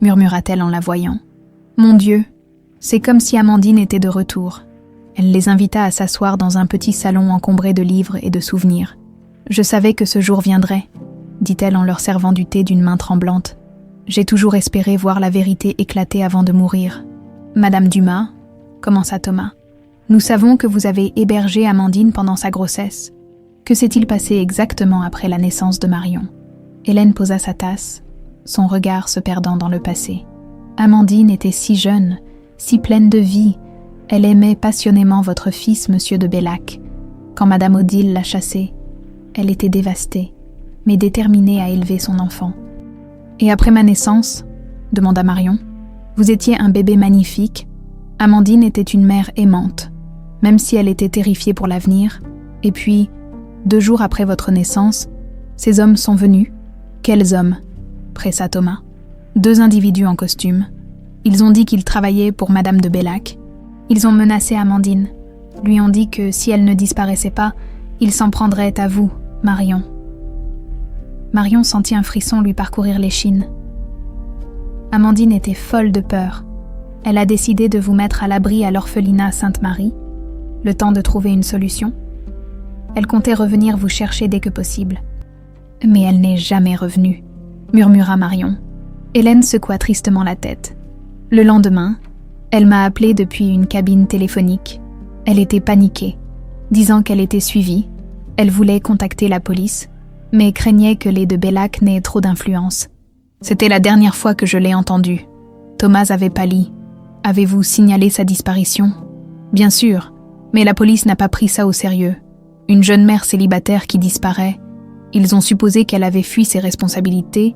murmura-t-elle en la voyant. « Mon Dieu, c'est comme si Amandine était de retour. » Elle les invita à s'asseoir dans un petit salon encombré de livres et de souvenirs. « Je savais que ce jour viendrait, » dit-elle en leur servant du thé d'une main tremblante. « J'ai toujours espéré voir la vérité éclater avant de mourir. »« Madame Dumas, » commença Thomas, « nous savons que vous avez hébergé Amandine pendant sa grossesse. Que s'est-il passé exactement après la naissance de Marion ?» Hélène posa sa tasse, son regard se perdant dans le passé. « Amandine était si jeune, si pleine de vie. Elle aimait passionnément votre fils, Monsieur de Bellac. Quand Madame Odile l'a chassée, elle était dévastée, mais déterminée à élever son enfant. »« Et après ma naissance ?» demanda Marion. « Vous étiez un bébé magnifique. Amandine était une mère aimante, même si elle était terrifiée pour l'avenir. Et puis, 2 jours après votre naissance, ces hommes sont venus. »« Quels hommes ?» pressa Thomas. « 2 individus en costume. Ils ont dit qu'ils travaillaient pour Madame de Bellac. Ils ont menacé Amandine, lui ont dit que si elle ne disparaissait pas, ils s'en prendraient à vous, Marion. » Marion sentit un frisson lui parcourir l'échine. Amandine était folle de peur. Elle a décidé de vous mettre à l'abri à l'orphelinat Sainte-Marie, le temps de trouver une solution. Elle comptait revenir vous chercher dès que possible. Mais elle n'est jamais revenue, murmura Marion. Hélène secoua tristement la tête. Le lendemain, elle m'a appelée depuis une cabine téléphonique. Elle était paniquée, disant qu'elle était suivie. Elle voulait contacter la police, mais craignait que les de Bellac n'aient trop d'influence. C'était la dernière fois que je l'ai entendue. Thomas avait pâli. Avez-vous signalé sa disparition ? Bien sûr, mais la police n'a pas pris ça au sérieux. Une jeune mère célibataire qui disparaît. Ils ont supposé qu'elle avait fui ses responsabilités,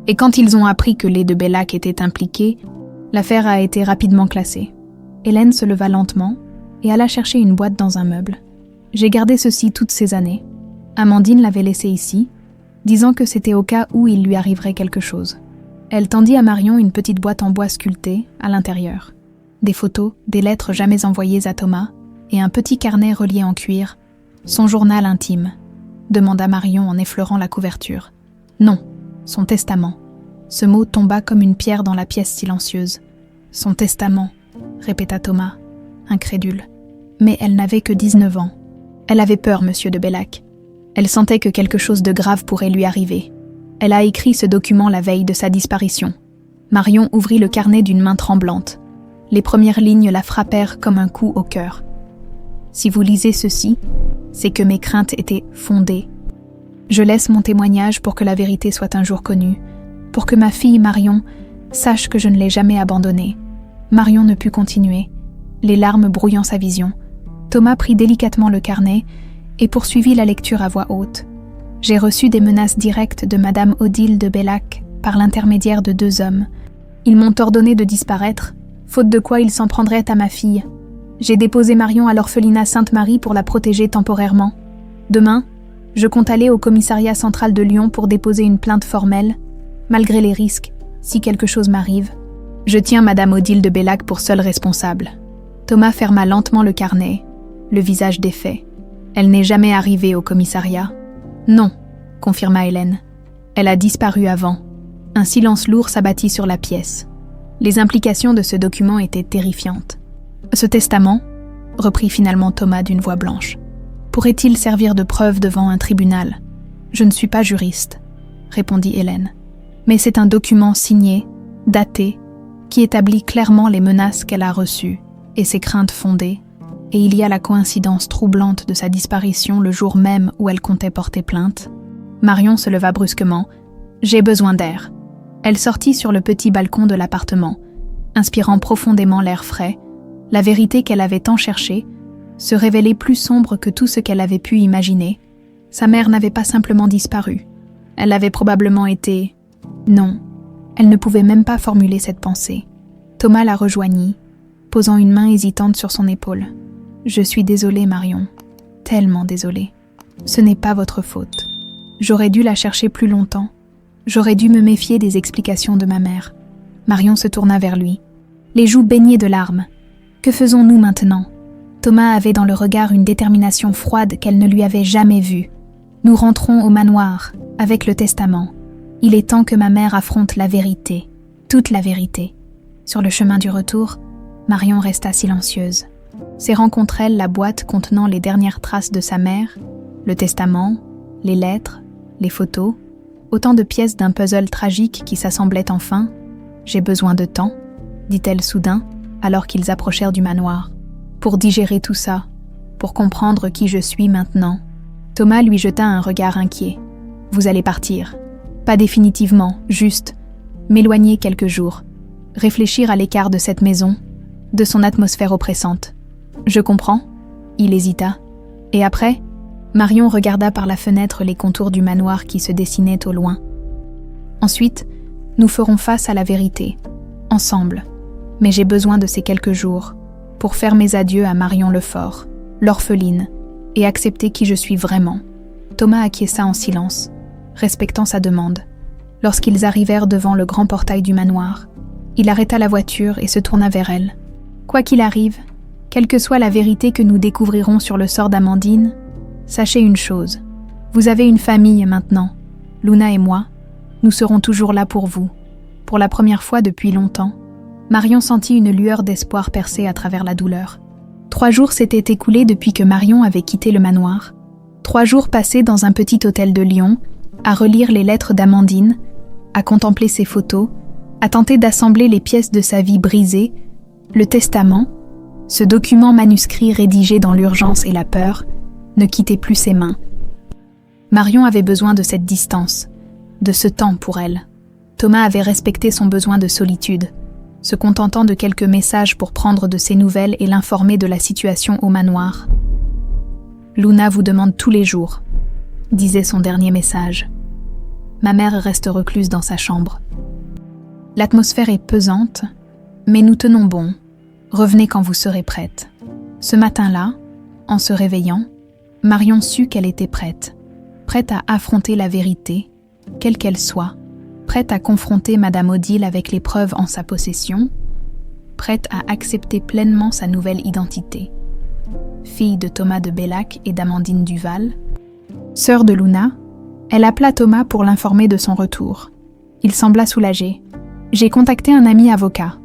et quand ils ont appris que les de Bellac étaient impliqués, l'affaire a été rapidement classée. Hélène se leva lentement et alla chercher une boîte dans un meuble. J'ai gardé ceci toutes ces années. Amandine l'avait laissé ici, disant que c'était au cas où il lui arriverait quelque chose. Elle tendit à Marion une petite boîte en bois sculptée à l'intérieur. Des photos, des lettres jamais envoyées à Thomas et un petit carnet relié en cuir. Son journal intime, demanda Marion en effleurant la couverture. Non, son testament. Ce mot tomba comme une pierre dans la pièce silencieuse. Son testament, répéta Thomas, incrédule. Mais elle n'avait que 19 ans. Elle avait peur, monsieur de Bellac. Elle sentait que quelque chose de grave pourrait lui arriver. Elle a écrit ce document la veille de sa disparition. Marion ouvrit le carnet d'une main tremblante. Les premières lignes la frappèrent comme un coup au cœur. Si vous lisez ceci, c'est que mes craintes étaient fondées. Je laisse mon témoignage pour que la vérité soit un jour connue, pour que ma fille Marion sache que je ne l'ai jamais abandonnée. Marion ne put continuer, les larmes brouillant sa vision. Thomas prit délicatement le carnet et poursuivit la lecture à voix haute. J'ai reçu des menaces directes de Madame Odile de Bellac par l'intermédiaire de 2 hommes. Ils m'ont ordonné de disparaître, faute de quoi ils s'en prendraient à ma fille. J'ai déposé Marion à l'orphelinat Sainte-Marie pour la protéger temporairement. Demain, je compte aller au commissariat central de Lyon pour déposer une plainte formelle, malgré les risques, si quelque chose m'arrive. Je tiens Madame Odile de Bellac pour seule responsable. Thomas ferma lentement le carnet, le visage défait. Elle n'est jamais arrivée au commissariat. Non, confirma Hélène. Elle a disparu avant. Un silence lourd s'abattit sur la pièce. Les implications de ce document étaient terrifiantes. Ce testament, reprit finalement Thomas d'une voix blanche, pourrait-il servir de preuve devant un tribunal ? Je ne suis pas juriste, répondit Hélène. Mais c'est un document signé, daté, qui établit clairement les menaces qu'elle a reçues et ses craintes fondées, et il y a la coïncidence troublante de sa disparition le jour même où elle comptait porter plainte. Marion se leva brusquement. « J'ai besoin d'air. » Elle sortit sur le petit balcon de l'appartement, inspirant profondément l'air frais. La vérité qu'elle avait tant cherchée se révélait plus sombre que tout ce qu'elle avait pu imaginer. Sa mère n'avait pas simplement disparu. Elle avait probablement été... Non, elle ne pouvait même pas formuler cette pensée. Thomas la rejoignit, posant une main hésitante sur son épaule. « Je suis désolée, Marion. Tellement désolée. Ce n'est pas votre faute. J'aurais dû la chercher plus longtemps. J'aurais dû me méfier des explications de ma mère. » Marion se tourna vers lui, les joues baignées de larmes. « Que faisons-nous maintenant ?» Thomas avait dans le regard une détermination froide qu'elle ne lui avait jamais vue. « Nous rentrons au manoir, avec le testament. Il est temps que ma mère affronte la vérité, toute la vérité. » Sur le chemin du retour, Marion resta silencieuse. Serrant contre elle la boîte contenant les dernières traces de sa mère, le testament, les lettres, les photos, autant de pièces d'un puzzle tragique qui s'assemblaient enfin. « J'ai besoin de temps, » dit-elle soudain, alors qu'ils approchèrent du manoir. « Pour digérer tout ça, pour comprendre qui je suis maintenant. » Thomas lui jeta un regard inquiet. « Vous allez partir. Pas définitivement, juste m'éloigner quelques jours. Réfléchir à l'écart de cette maison, de son atmosphère oppressante. » « Je comprends. » Il hésita. « Et après ?» Marion regarda par la fenêtre les contours du manoir qui se dessinaient au loin. « Ensuite, nous ferons face à la vérité, ensemble. Mais j'ai besoin de ces quelques jours pour faire mes adieux à Marion Lefort, l'orpheline, et accepter qui je suis vraiment. » Thomas acquiesça en silence, respectant sa demande. Lorsqu'ils arrivèrent devant le grand portail du manoir, il arrêta la voiture et se tourna vers elle. « Quoi qu'il arrive, quelle que soit la vérité que nous découvrirons sur le sort d'Amandine, sachez une chose, vous avez une famille maintenant. Luna et moi, nous serons toujours là pour vous. Pour la première fois depuis longtemps, Marion sentit une lueur d'espoir percer à travers la douleur. 3 jours s'étaient écoulés depuis que Marion avait quitté le manoir. 3 jours passés dans un petit hôtel de Lyon, à relire les lettres d'Amandine, à contempler ses photos, à tenter d'assembler les pièces de sa vie brisée, le testament, ce document manuscrit rédigé dans l'urgence et la peur, ne quittait plus ses mains. Marion avait besoin de cette distance, de ce temps pour elle. Thomas avait respecté son besoin de solitude, se contentant de quelques messages pour prendre de ses nouvelles et l'informer de la situation au manoir. « Luna vous demande tous les jours », disait son dernier message. « Ma mère reste recluse dans sa chambre. L'atmosphère est pesante, mais nous tenons bon. Revenez quand vous serez prête. » Ce matin-là, en se réveillant, Marion sut qu'elle était prête à affronter la vérité, quelle qu'elle soit, prête à confronter Madame Odile avec les preuves en sa possession, prête à accepter pleinement sa nouvelle identité. Fille de Thomas de Bellac et d'Amandine Duval, sœur de Luna, elle appela Thomas pour l'informer de son retour. Il sembla soulagé. « J'ai contacté un ami avocat »,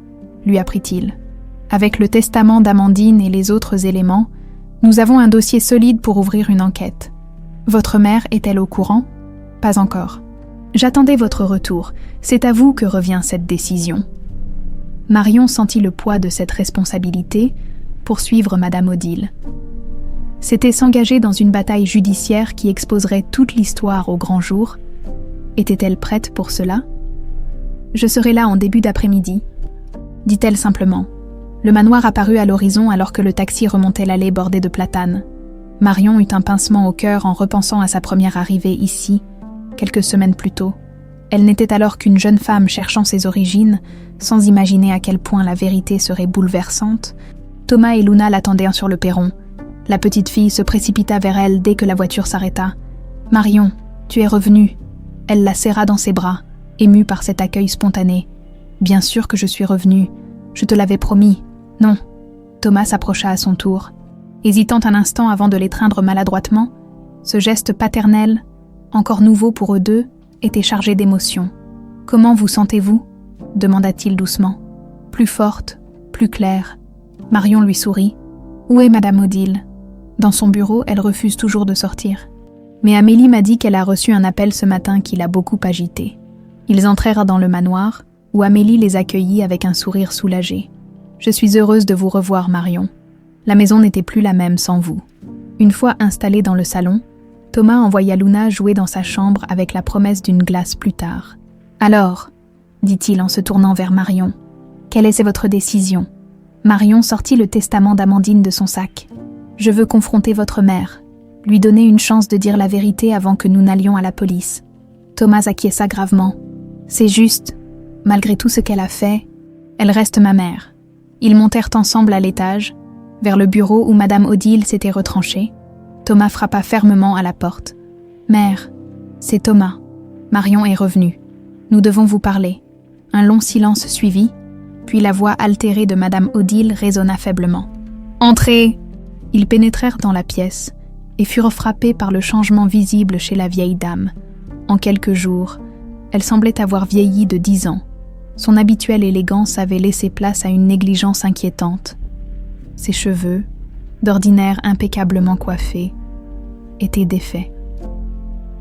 lui apprit-il. « Avec le testament d'Amandine et les autres éléments, nous avons un dossier solide pour ouvrir une enquête. Votre mère est-elle au courant ? Pas encore. J'attendais votre retour. C'est à vous que revient cette décision. » Marion sentit le poids de cette responsabilité pour suivre Madame Odile. C'était s'engager dans une bataille judiciaire qui exposerait toute l'histoire au grand jour. Était-elle prête pour cela ? « Je serai là en début d'après-midi », dit-elle simplement. Le manoir apparut à l'horizon alors que le taxi remontait l'allée bordée de platanes. Marion eut un pincement au cœur en repensant à sa première arrivée ici, quelques semaines plus tôt. Elle n'était alors qu'une jeune femme cherchant ses origines, sans imaginer à quel point la vérité serait bouleversante. Thomas et Luna l'attendaient sur le perron. La petite fille se précipita vers elle dès que la voiture s'arrêta. « Marion, tu es revenue !» Elle la serra dans ses bras, émue par cet accueil spontané. « Bien sûr que je suis revenue. Je te l'avais promis. » « Non. » Thomas s'approcha à son tour. Hésitant un instant avant de l'étreindre maladroitement, ce geste paternel, encore nouveau pour eux deux, était chargé d'émotion. « Comment vous sentez-vous » demanda-t-il doucement. Plus forte, plus claire. Marion lui sourit. « Où est Madame Odile ?» Dans son bureau, elle refuse toujours de sortir. Mais Amélie m'a dit qu'elle a reçu un appel ce matin qui l'a beaucoup agitée. Ils entrèrent dans le manoir, où Amélie les accueillit avec un sourire soulagé. « Je suis heureuse de vous revoir, Marion. La maison n'était plus la même sans vous. » Une fois installés dans le salon, Thomas envoya Luna jouer dans sa chambre avec la promesse d'une glace plus tard. « Alors, » dit-il en se tournant vers Marion, « quelle est votre décision ?» Marion sortit le testament d'Amandine de son sac. « Je veux confronter votre mère, lui donner une chance de dire la vérité avant que nous n'allions à la police. » Thomas acquiesça gravement. « C'est juste, malgré tout ce qu'elle a fait, elle reste ma mère. » Ils montèrent ensemble à l'étage, vers le bureau où Madame Odile s'était retranchée. Thomas frappa fermement à la porte. « Mère, c'est Thomas. Marion est revenue. Nous devons vous parler. » Un long silence suivit, puis la voix altérée de Madame Odile résonna faiblement. « Entrez !» Ils pénétrèrent dans la pièce et furent frappés par le changement visible chez la vieille dame. En quelques jours, elle semblait avoir vieilli de 10 ans. Son habituelle élégance avait laissé place à une négligence inquiétante. Ses cheveux, d'ordinaire impeccablement coiffés, étaient défaits,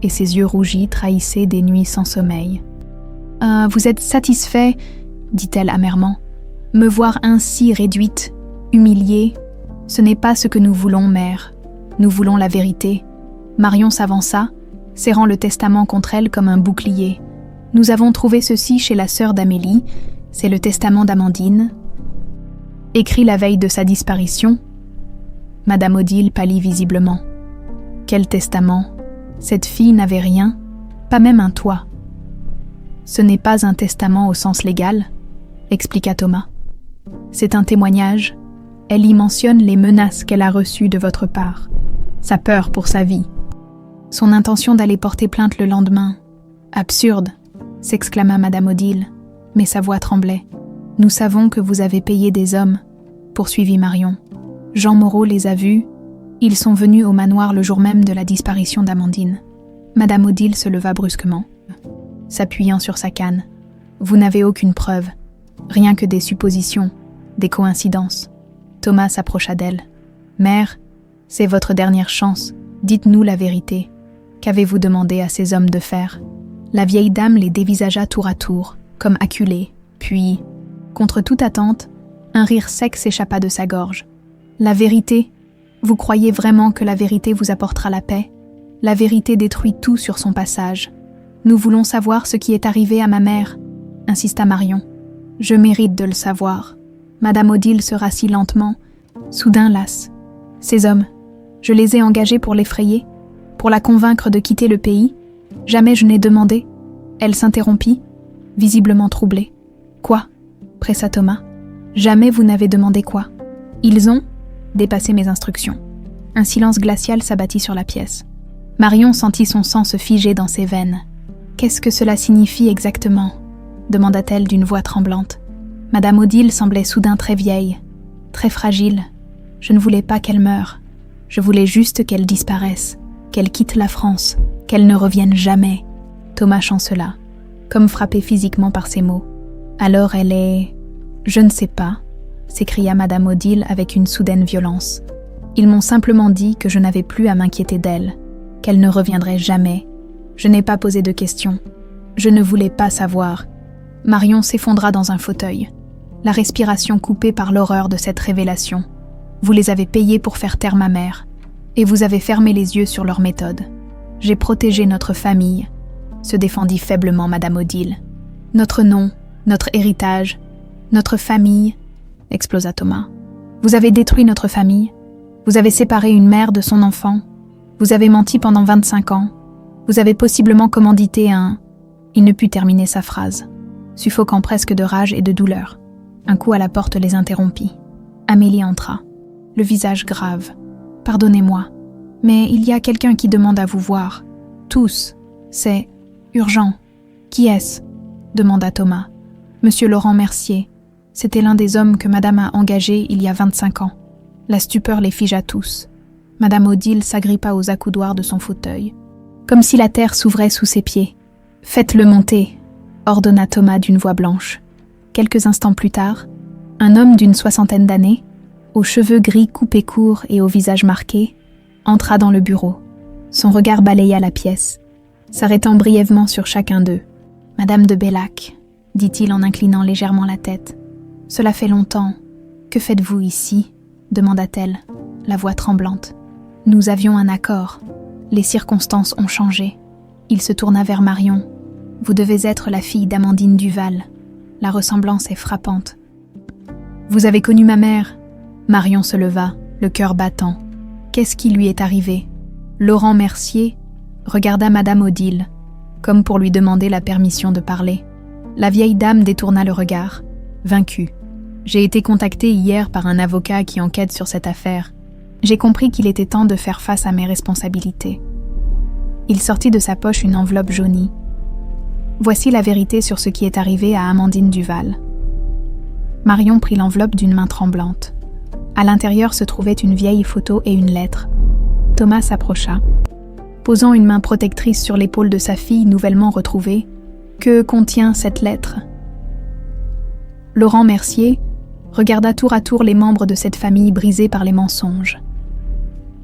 et ses yeux rougis trahissaient des nuits sans sommeil. « Vous êtes satisfait ?» dit-elle amèrement. « Me voir ainsi réduite, humiliée, ce n'est pas ce que nous voulons, mère. Nous voulons la vérité. » Marion s'avança, serrant le testament contre elle comme un bouclier. « Nous avons trouvé ceci chez la sœur d'Amélie, c'est le testament d'Amandine. » Écrit la veille de sa disparition. Madame Odile pâlit visiblement. « Quel testament ? Cette fille n'avait rien, pas même un toit. » « Ce n'est pas un testament au sens légal, » expliqua Thomas. « C'est un témoignage. Elle y mentionne les menaces qu'elle a reçues de votre part, sa peur pour sa vie, son intention d'aller porter plainte le lendemain. Absurde !» s'exclama Madame Odile, mais sa voix tremblait. « Nous savons que vous avez payé des hommes, » poursuivit Marion. « Jean Moreau les a vus. Ils sont venus au manoir le jour même de la disparition d'Amandine. » Madame Odile se leva brusquement, s'appuyant sur sa canne. « Vous n'avez aucune preuve. Rien que des suppositions, des coïncidences. Thomas s'approcha d'elle. « Mère, c'est votre dernière chance. Dites-nous la vérité. Qu'avez-vous demandé à ces hommes de faire ?» La vieille dame les dévisagea tour à tour, comme acculée, puis, contre toute attente, un rire sec s'échappa de sa gorge. « La vérité? Vous croyez vraiment que la vérité vous apportera la paix? La vérité détruit tout sur son passage. Nous voulons savoir ce qui est arrivé à ma mère, » insista Marion. « Je mérite de le savoir. » Madame Odile se rassit lentement, soudain lasse. « Ces hommes, je les ai engagés pour l'effrayer, pour la convaincre de quitter le pays. Jamais je n'ai demandé. » Elle s'interrompit, visiblement troublée. « Quoi ?» pressa Thomas. « Jamais vous n'avez demandé quoi. Ils ont dépassé mes instructions. » Un silence glacial s'abattit sur la pièce. Marion sentit son sang se figer dans ses veines. « Qu'est-ce que cela signifie exactement ?» demanda-t-elle d'une voix tremblante. Madame Odile semblait soudain très vieille, très fragile. Je ne voulais pas qu'elle meure. Je voulais juste qu'elle disparaisse, qu'elle quitte la France, qu'elle ne revienne jamais. Thomas chancela, comme frappé physiquement par ces mots. Alors elle est... Je ne sais pas, s'écria Madame Odile avec une soudaine violence. Ils m'ont simplement dit que je n'avais plus à m'inquiéter d'elle, qu'elle ne reviendrait jamais. Je n'ai pas posé de questions. Je ne voulais pas savoir. Marion s'effondra dans un fauteuil, la respiration coupée par l'horreur de cette révélation. Vous les avez payés pour faire taire ma mère, et vous avez fermé les yeux sur leur méthode. J'ai protégé notre famille, se défendit faiblement Madame Odile. Notre nom, notre héritage, notre famille, explosa Thomas. Vous avez détruit notre famille. Vous avez séparé une mère de son enfant. Vous avez menti pendant 25 ans. Vous avez possiblement commandité un... Il ne put terminer sa phrase, suffoquant presque de rage et de douleur. Un coup à la porte les interrompit. Amélie entra, le visage grave. « Pardonnez-moi, mais il y a quelqu'un qui demande à vous voir. Tous. C'est urgent. Qui est-ce » demanda Thomas. « Monsieur Laurent Mercier. C'était l'un des hommes que Madame a engagé il y a 25 ans. » La stupeur les figea tous. Madame Odile s'agrippa aux accoudoirs de son fauteuil, comme si la terre s'ouvrait sous ses pieds. « Faites-le monter » ordonna Thomas d'une voix blanche. Quelques instants plus tard, un homme d'une 60aine d'années, aux cheveux gris coupés courts et au visage marqué, entra dans le bureau. Son regard balaya la pièce, s'arrêtant brièvement sur chacun d'eux. « Madame de Bellac, » dit-il en inclinant légèrement la tête. « Cela fait longtemps. Que faites-vous ici ?» demanda-t-elle, la voix tremblante. « Nous avions un accord. Les circonstances ont changé. » Il se tourna vers Marion. « Vous devez être la fille d'Amandine Duval. La ressemblance est frappante. »« Vous avez connu ma mère ?» Marion se leva, le cœur battant. Qu'est-ce qui lui est arrivé ? Laurent Mercier regarda Madame Odile, comme pour lui demander la permission de parler. La vieille dame détourna le regard, vaincue. « J'ai été contactée hier par un avocat qui enquête sur cette affaire. J'ai compris qu'il était temps de faire face à mes responsabilités. » Il sortit de sa poche une enveloppe jaunie. « Voici la vérité sur ce qui est arrivé à Amandine Duval. » Marion prit l'enveloppe d'une main tremblante. À l'intérieur se trouvait une vieille photo et une lettre. Thomas s'approcha, posant une main protectrice sur l'épaule de sa fille nouvellement retrouvée. « Que contient cette lettre ?» Laurent Mercier regarda tour à tour les membres de cette famille brisée par les mensonges.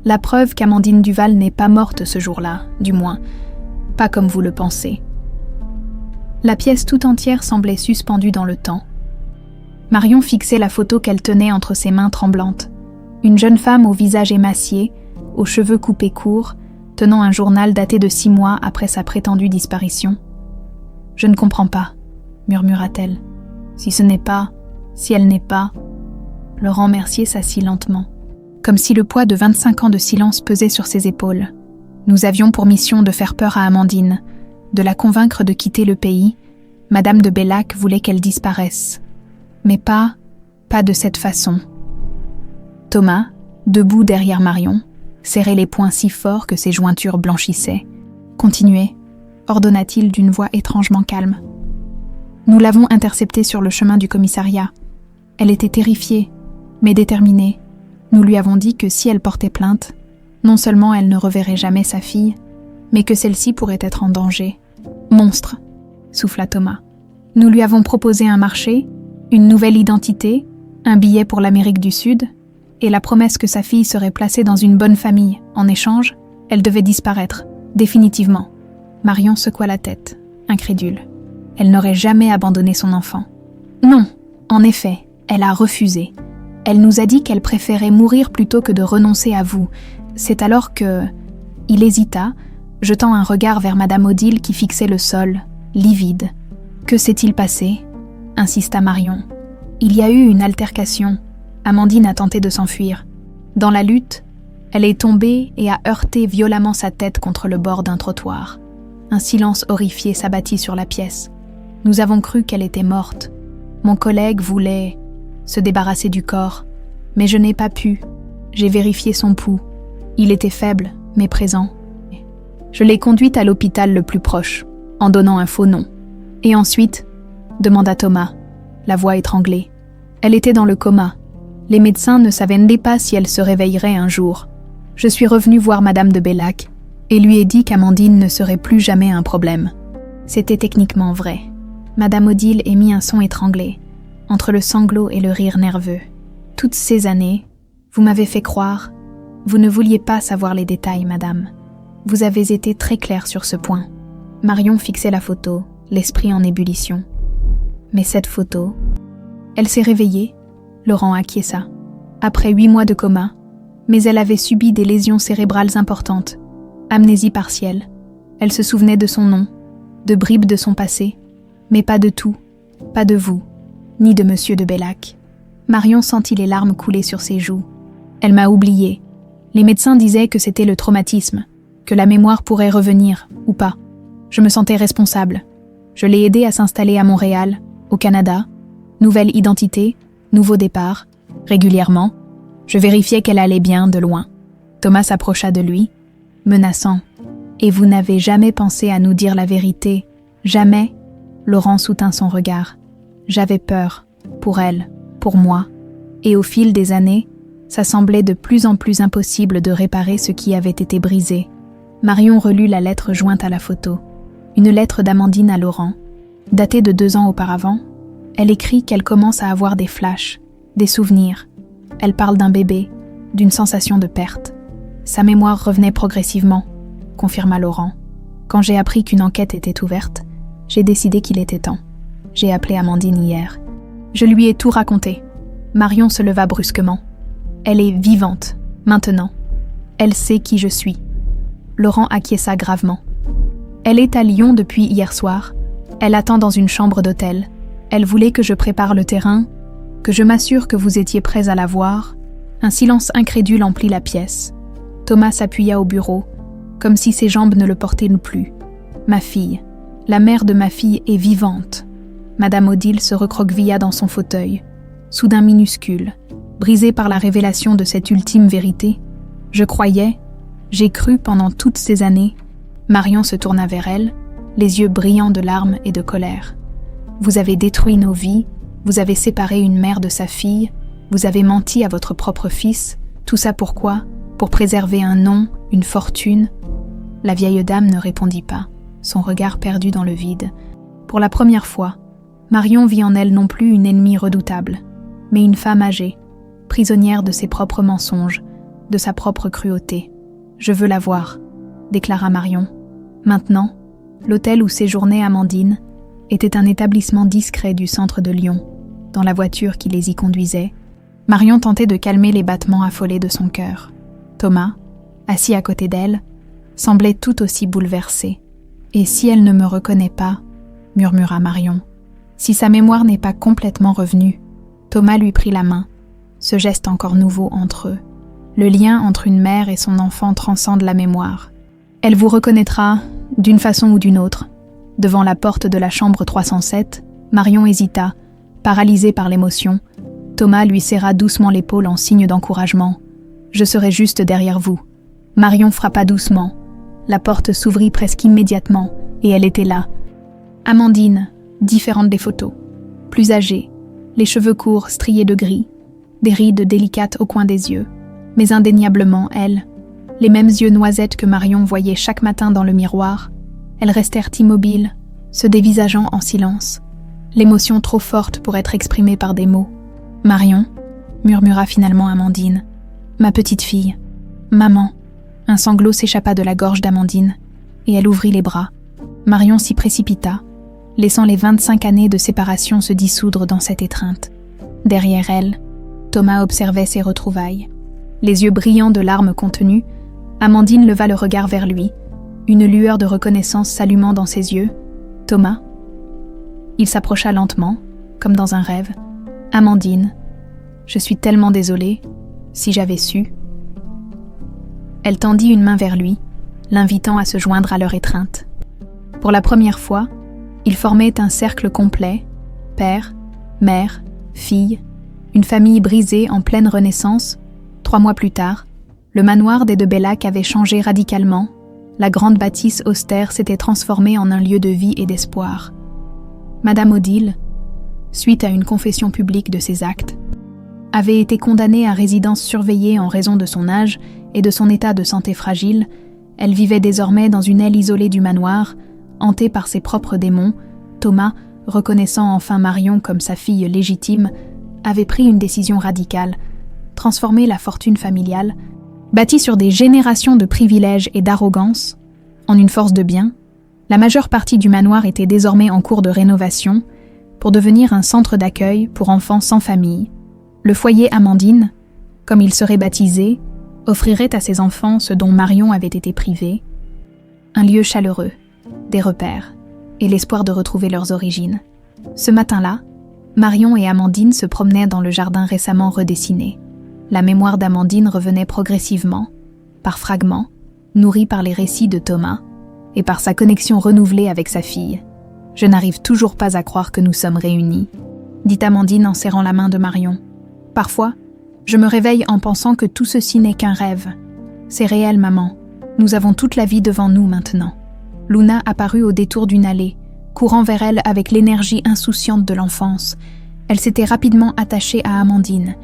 La preuve qu'Amandine Duval n'est pas morte ce jour-là, du moins, pas comme vous le pensez. La pièce tout entière semblait suspendue dans le temps. Marion fixait la photo qu'elle tenait entre ses mains tremblantes. Une jeune femme au visage émacié, aux cheveux coupés courts, tenant un journal daté de 6 mois après sa prétendue disparition. « Je ne comprends pas, » murmura-t-elle. « Si elle n'est pas... » Laurent Mercier s'assit lentement, comme si le poids de 25 ans de silence pesait sur ses épaules. Nous avions pour mission de faire peur à Amandine, de la convaincre de quitter le pays. Madame de Bellac voulait qu'elle disparaisse. Mais pas de cette façon. Thomas, debout derrière Marion, serrait les poings si fort que ses jointures blanchissaient. « Continuez », ordonna-t-il d'une voix étrangement calme. « Nous l'avons interceptée sur le chemin du commissariat. Elle était terrifiée, mais déterminée. Nous lui avons dit que si elle portait plainte, non seulement elle ne reverrait jamais sa fille, mais que celle-ci pourrait être en danger. »« Monstre !» souffla Thomas. « Nous lui avons proposé un marché, Une nouvelle identité, un billet pour l'Amérique du Sud, et la promesse que sa fille serait placée dans une bonne famille. En échange, elle devait disparaître, définitivement. Marion secoua la tête, incrédule. Elle n'aurait jamais abandonné son enfant. Non, en effet, elle a refusé. Elle nous a dit qu'elle préférait mourir plutôt que de renoncer à vous. C'est alors que... Il hésita, jetant un regard vers Madame Odile qui fixait le sol, livide. « Que s'est-il passé ?» insista Marion. « Il y a eu une altercation. Amandine a tenté de s'enfuir. Dans la lutte, elle est tombée et a heurté violemment sa tête contre le bord d'un trottoir. Un silence horrifié s'abattit sur la pièce. Nous avons cru qu'elle était morte. Mon collègue voulait se débarrasser du corps, mais je n'ai pas pu. J'ai vérifié son pouls. Il était faible, mais présent. Je l'ai conduite à l'hôpital le plus proche, en donnant un faux nom. Et ensuite, demanda Thomas, la voix étranglée. Elle était dans le coma. Les médecins ne savaient pas si elle se réveillerait un jour. Je suis revenue voir Madame de Bellac et lui ai dit qu'Amandine ne serait plus jamais un problème. C'était techniquement vrai. Madame Odile émit un son étranglé, entre le sanglot et le rire nerveux. Toutes ces années, vous m'avez fait croire. Vous ne vouliez pas savoir les détails, madame. Vous avez été très claire sur ce point. Marion fixait la photo, l'esprit en ébullition. Mais cette photo... Elle s'est réveillée, Laurent acquiesça. Après 8 mois de coma, mais elle avait subi des lésions cérébrales importantes, amnésie partielle. Elle se souvenait de son nom, de bribes de son passé, mais pas de tout, pas de vous, ni de Monsieur de Bellac. Marion sentit les larmes couler sur ses joues. Elle m'a oubliée. Les médecins disaient que c'était le traumatisme, que la mémoire pourrait revenir, ou pas. Je me sentais responsable. Je l'ai aidée à s'installer à Montréal, au Canada. Nouvelle identité, nouveau départ, régulièrement. Je vérifiais qu'elle allait bien de loin. Thomas s'approcha de lui, menaçant. « Et vous n'avez jamais pensé à nous dire la vérité, jamais ?» Laurent soutint son regard. « J'avais peur, pour elle, pour moi. Et au fil des années, ça semblait de plus en plus impossible de réparer ce qui avait été brisé. » Marion relut la lettre jointe à la photo. Une lettre d'Amandine à Laurent. Datée de 2 ans auparavant, elle écrit qu'elle commence à avoir des flashs, des souvenirs. Elle parle d'un bébé, d'une sensation de perte. Sa mémoire revenait progressivement, confirma Laurent. Quand j'ai appris qu'une enquête était ouverte, j'ai décidé qu'il était temps. J'ai appelé Amandine hier. Je lui ai tout raconté. Marion se leva brusquement. Elle est vivante, maintenant. Elle sait qui je suis. Laurent acquiesça gravement. Elle est à Lyon depuis hier soir. Elle attend dans une chambre d'hôtel. Elle voulait que je prépare le terrain, que je m'assure que vous étiez prêts à la voir. Un silence incrédule emplit la pièce. Thomas s'appuya au bureau, comme si ses jambes ne le portaient plus. Ma fille, la mère de ma fille est vivante. Madame Odile se recroquevilla dans son fauteuil, soudain minuscule, brisée par la révélation de cette ultime vérité. Je croyais, j'ai cru pendant toutes ces années. Marion se tourna vers elle, les yeux brillants de larmes et de colère. Vous avez détruit nos vies, vous avez séparé une mère de sa fille, vous avez menti à votre propre fils, tout ça pourquoi ? Pour préserver un nom, une fortune ? La vieille dame ne répondit pas, son regard perdu dans le vide. Pour la première fois, Marion vit en elle non plus une ennemie redoutable, mais une femme âgée, prisonnière de ses propres mensonges, de sa propre cruauté. « Je veux la voir », déclara Marion. Maintenant, l'hôtel où séjournait Amandine était un établissement discret du centre de Lyon. Dans la voiture qui les y conduisait, Marion tentait de calmer les battements affolés de son cœur. Thomas, assis à côté d'elle, semblait tout aussi bouleversé. « Et si elle ne me reconnaît pas ?» murmura Marion. « Si sa mémoire n'est pas complètement revenue ?» Thomas lui prit la main, ce geste encore nouveau entre eux. Le lien entre une mère et son enfant transcende la mémoire. Elle vous reconnaîtra, d'une façon ou d'une autre. Devant la porte de la chambre 307, Marion hésita, paralysée par l'émotion. Thomas lui serra doucement l'épaule en signe d'encouragement. « Je serai juste derrière vous. » Marion frappa doucement. La porte s'ouvrit presque immédiatement, et elle était là. Amandine, différente des photos. Plus âgée, les cheveux courts striés de gris, des rides délicates au coin des yeux. Mais indéniablement, elle, les mêmes yeux noisettes que Marion voyait chaque matin dans le miroir, elles restèrent immobiles, se dévisageant en silence. l'émotion trop forte pour être exprimée par des mots. « Marion », murmura finalement Amandine. « Ma petite fille. Maman ». Un sanglot s'échappa de la gorge d'Amandine, et elle ouvrit les bras. Marion s'y précipita, laissant les 25 années de séparation se dissoudre dans cette étreinte. Derrière elle, Thomas observait ses retrouvailles. Les yeux brillants de larmes contenues, Amandine leva le regard vers lui, une lueur de reconnaissance s'allumant dans ses yeux. « Thomas ?» Il s'approcha lentement, comme dans un rêve. « Amandine, je suis tellement désolée, si j'avais su. » Elle tendit une main vers lui, l'invitant à se joindre à leur étreinte. Pour la première fois, ils formaient un cercle complet, père, mère, fille, une famille brisée en pleine renaissance. 3 mois plus tard, le manoir des de Bellac avait changé radicalement, la grande bâtisse austère s'était transformée en un lieu de vie et d'espoir. Madame Odile, suite à une confession publique de ses actes, avait été condamnée à résidence surveillée en raison de son âge et de son état de santé fragile. Elle vivait désormais dans une aile isolée du manoir, hantée par ses propres démons. Thomas, reconnaissant enfin Marion comme sa fille légitime, avait pris une décision radicale, transformer la fortune familiale, bâtie sur des générations de privilèges et d'arrogance, en une force de bien. La majeure partie du manoir était désormais en cours de rénovation pour devenir un centre d'accueil pour enfants sans famille. Le foyer Amandine, comme il serait baptisé, offrirait à ses enfants ce dont Marion avait été privée, un lieu chaleureux, des repères et l'espoir de retrouver leurs origines. Ce matin-là, Marion et Amandine se promenaient dans le jardin récemment redessiné. La mémoire d'Amandine revenait progressivement, par fragments, nourrie par les récits de Thomas et par sa connexion renouvelée avec sa fille. « Je n'arrive toujours pas à croire que nous sommes réunis », dit Amandine en serrant la main de Marion. « Parfois, je me réveille en pensant que tout ceci n'est qu'un rêve. C'est réel, maman. Nous avons toute la vie devant nous maintenant. » Luna apparut au détour d'une allée, courant vers elle avec l'énergie insouciante de l'enfance. Elle s'était rapidement attachée à Amandine.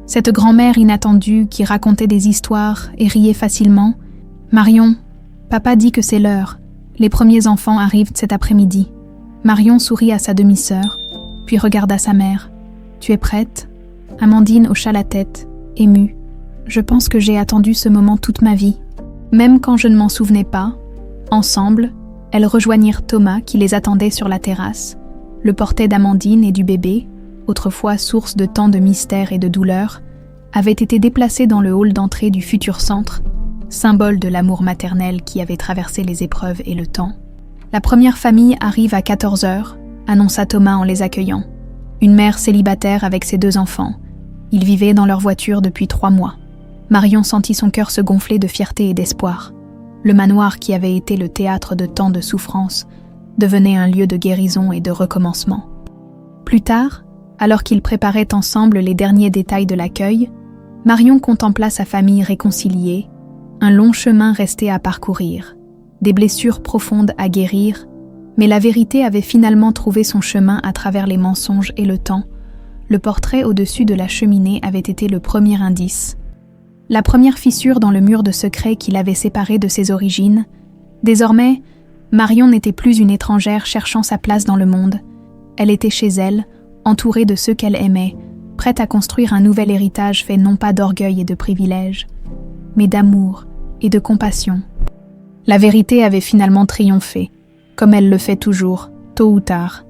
Cette grand-mère inattendue qui racontait des histoires et riait facilement. « Marion, papa dit que c'est l'heure. Les premiers enfants arrivent cet après-midi. » Marion sourit à sa demi-sœur, puis regarda sa mère. « Tu es prête ?» Amandine hocha la tête, émue. « Je pense que j'ai attendu ce moment toute ma vie. » Même quand je ne m'en souvenais pas, ensemble, elles rejoignirent Thomas qui les attendait sur la terrasse. Le portrait d'Amandine et du bébé, autrefois source de tant de mystère et de douleur, avait été déplacé dans le hall d'entrée du futur centre, symbole de l'amour maternel qui avait traversé les épreuves et le temps. « La première famille arrive à 14h, annonça Thomas en les accueillant. Une mère célibataire avec ses 2 enfants. Ils vivaient dans leur voiture depuis 3 mois. Marion sentit son cœur se gonfler de fierté et d'espoir. Le manoir qui avait été le théâtre de tant de souffrances devenait un lieu de guérison et de recommencement. Plus tard, alors qu'ils préparaient ensemble les derniers détails de l'accueil, Marion contempla sa famille réconciliée, un long chemin restait à parcourir, des blessures profondes à guérir, mais la vérité avait finalement trouvé son chemin à travers les mensonges et le temps. Le portrait au-dessus de la cheminée avait été le premier indice. La première fissure dans le mur de secret qui l'avait séparée de ses origines. Désormais, Marion n'était plus une étrangère cherchant sa place dans le monde. Elle était chez elle, entourée de ceux qu'elle aimait, prête à construire un nouvel héritage fait non pas d'orgueil et de privilèges, mais d'amour et de compassion. La vérité avait finalement triomphé, comme elle le fait toujours, tôt ou tard.